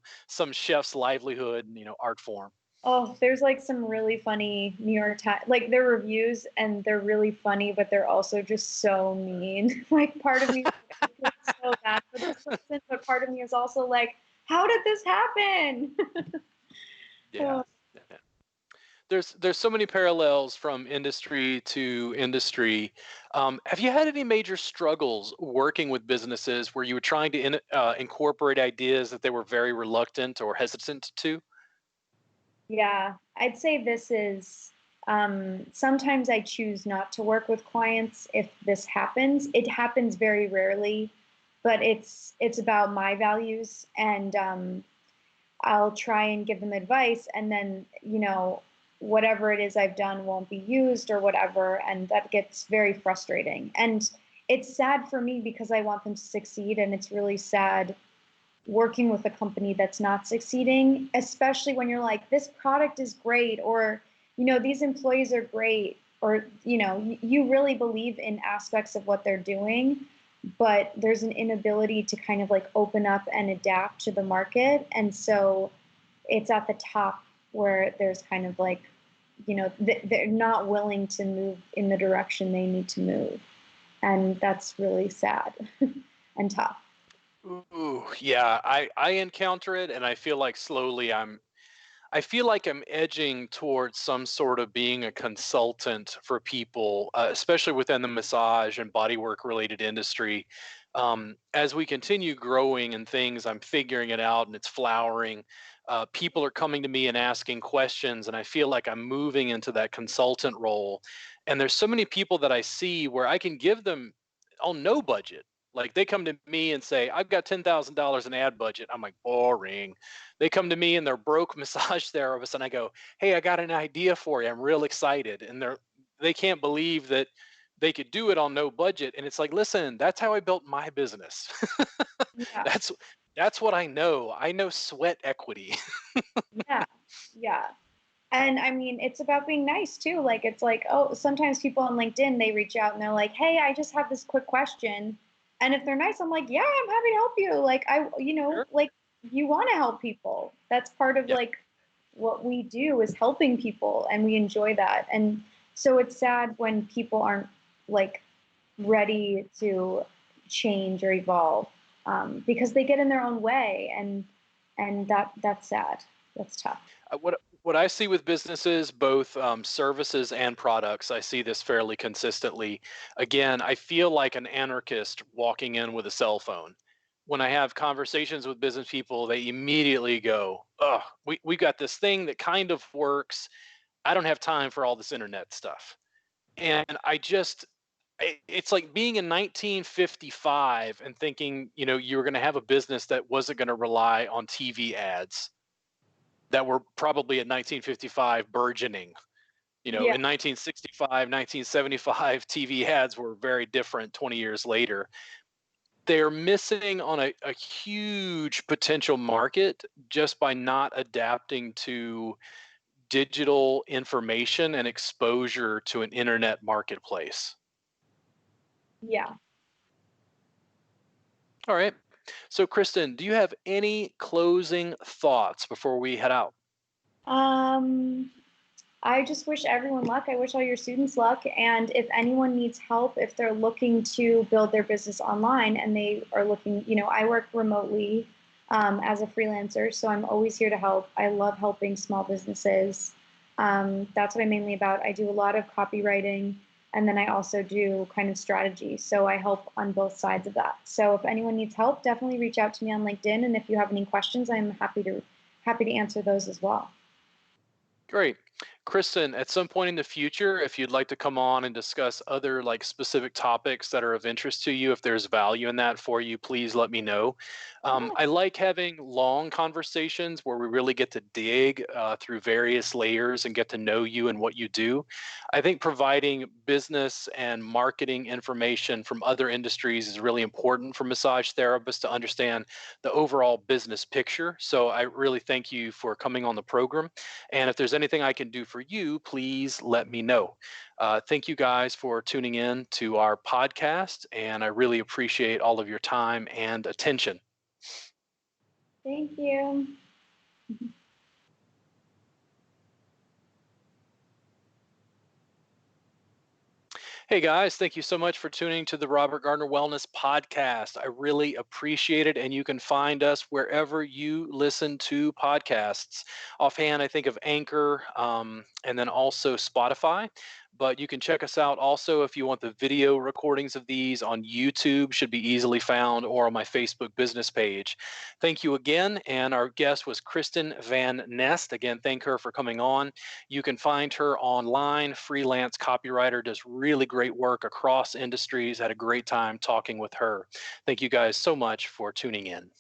Speaker 1: chef's livelihood and art form.
Speaker 2: Oh, there's like some really funny New York Times, like their reviews, and they're really funny, but they're also just so mean. Like part of me is so bad for this person, but part of me is also like, how did this happen?
Speaker 1: Yeah. there's so many parallels from industry to industry. Have you had any major struggles working with businesses where you were trying to incorporate ideas that they were very reluctant or hesitant to?
Speaker 2: Yeah, I'd say this is sometimes I choose not to work with clients if this happens. It happens very rarely, but it's about my values, and I'll try and give them advice, and then whatever it is I've done won't be used or whatever, and that gets very frustrating. And it's sad for me because I want them to succeed, and it's really sad working with a company that's not succeeding, especially when you're like, this product is great, or, these employees are great, or, you really believe in aspects of what they're doing, but there's an inability to kind of like open up and adapt to the market. And so it's at the top where there's kind of like, they're not willing to move in the direction they need to move. And that's really sad and tough.
Speaker 1: Ooh, yeah, I encounter it, and I feel like slowly I feel like I'm edging towards some sort of being a consultant for people, especially within the massage and bodywork related industry. As we continue growing and things, I'm figuring it out and it's flowering. People are coming to me and asking questions, and I feel like I'm moving into that consultant role. And there's so many people that I see where I can give them on no budget. Like they come to me and say, I've got $10,000 in ad budget. I'm like, boring. They come to me and they're broke massage therapists, and I go, hey, I got an idea for you. I'm real excited. And they can't believe that they could do it on no budget. And it's like, listen, that's how I built my business.
Speaker 2: Yeah.
Speaker 1: that's that's what I know. I know sweat equity.
Speaker 2: Yeah. Yeah. And I mean, it's about being nice too. Like, it's like, oh, sometimes people on LinkedIn, they reach out and they're like, hey, I just have this quick question. And if they're nice, I'm like, yeah, I'm happy to help you. Like,
Speaker 1: Sure.
Speaker 2: like you want to help people. That's part of
Speaker 1: Yeah.
Speaker 2: like what we do is helping people, and we enjoy that. And so it's sad when people aren't like ready to change or evolve, because they get in their own way, and that's sad. That's tough.
Speaker 1: What I see with businesses, both services and products, I see this fairly consistently. Again, I feel like an anarchist walking in with a cell phone. When I have conversations with business people, they immediately go, "Oh, we got this thing that kind of works. I don't have time for all this internet stuff." And it's like being in 1955 and thinking, you were going to have a business that wasn't going to rely on TV ads that were probably in 1955 burgeoning.
Speaker 2: Yeah.
Speaker 1: In 1965, 1975, TV ads were very different 20 years later. They're missing on a huge potential market just by not adapting to digital information and exposure to an internet marketplace.
Speaker 2: Yeah.
Speaker 1: All right. So, Kristen, do you have any closing thoughts before we head out?
Speaker 2: Um, I just wish everyone luck. I wish all your students luck. And if anyone needs help, if they're looking to build their business online and they are looking, I work remotely as a freelancer, so I'm always here to help. I love helping small businesses. That's what I'm mainly about. I do a lot of copywriting, and then I also do kind of strategy. So I help on both sides of that. So if anyone needs help, definitely reach out to me on LinkedIn. And if you have any questions, I'm happy to answer those as well.
Speaker 1: Great. Kristen, at some point in the future, if you'd like to come on and discuss other like specific topics that are of interest to you, if there's value in that for you, please let me know.
Speaker 2: Yeah.
Speaker 1: I like having long conversations where we really get to dig through various layers and get to know you and what you do. I think providing business and marketing information from other industries is really important for massage therapists to understand the overall business picture. So I really thank you for coming on the program. And if there's anything I can do for you, please let me know. Thank you guys for tuning in to our podcast, and I really appreciate all of your time and attention.
Speaker 2: Thank you.
Speaker 1: Hey guys, thank you so much for tuning to the Robert Gardner Wellness Podcast. I really appreciate it. And you can find us wherever you listen to podcasts. Offhand, I think of Anchor and then also Spotify. But you can check us out also if you want the video recordings of these on YouTube, should be easily found, or on my Facebook business page. Thank you again. And our guest was Kristen Van Nest. Again, thank her for coming on. You can find her online, freelance copywriter, does really great work across industries. Had a great time talking with her. Thank you guys so much for tuning in.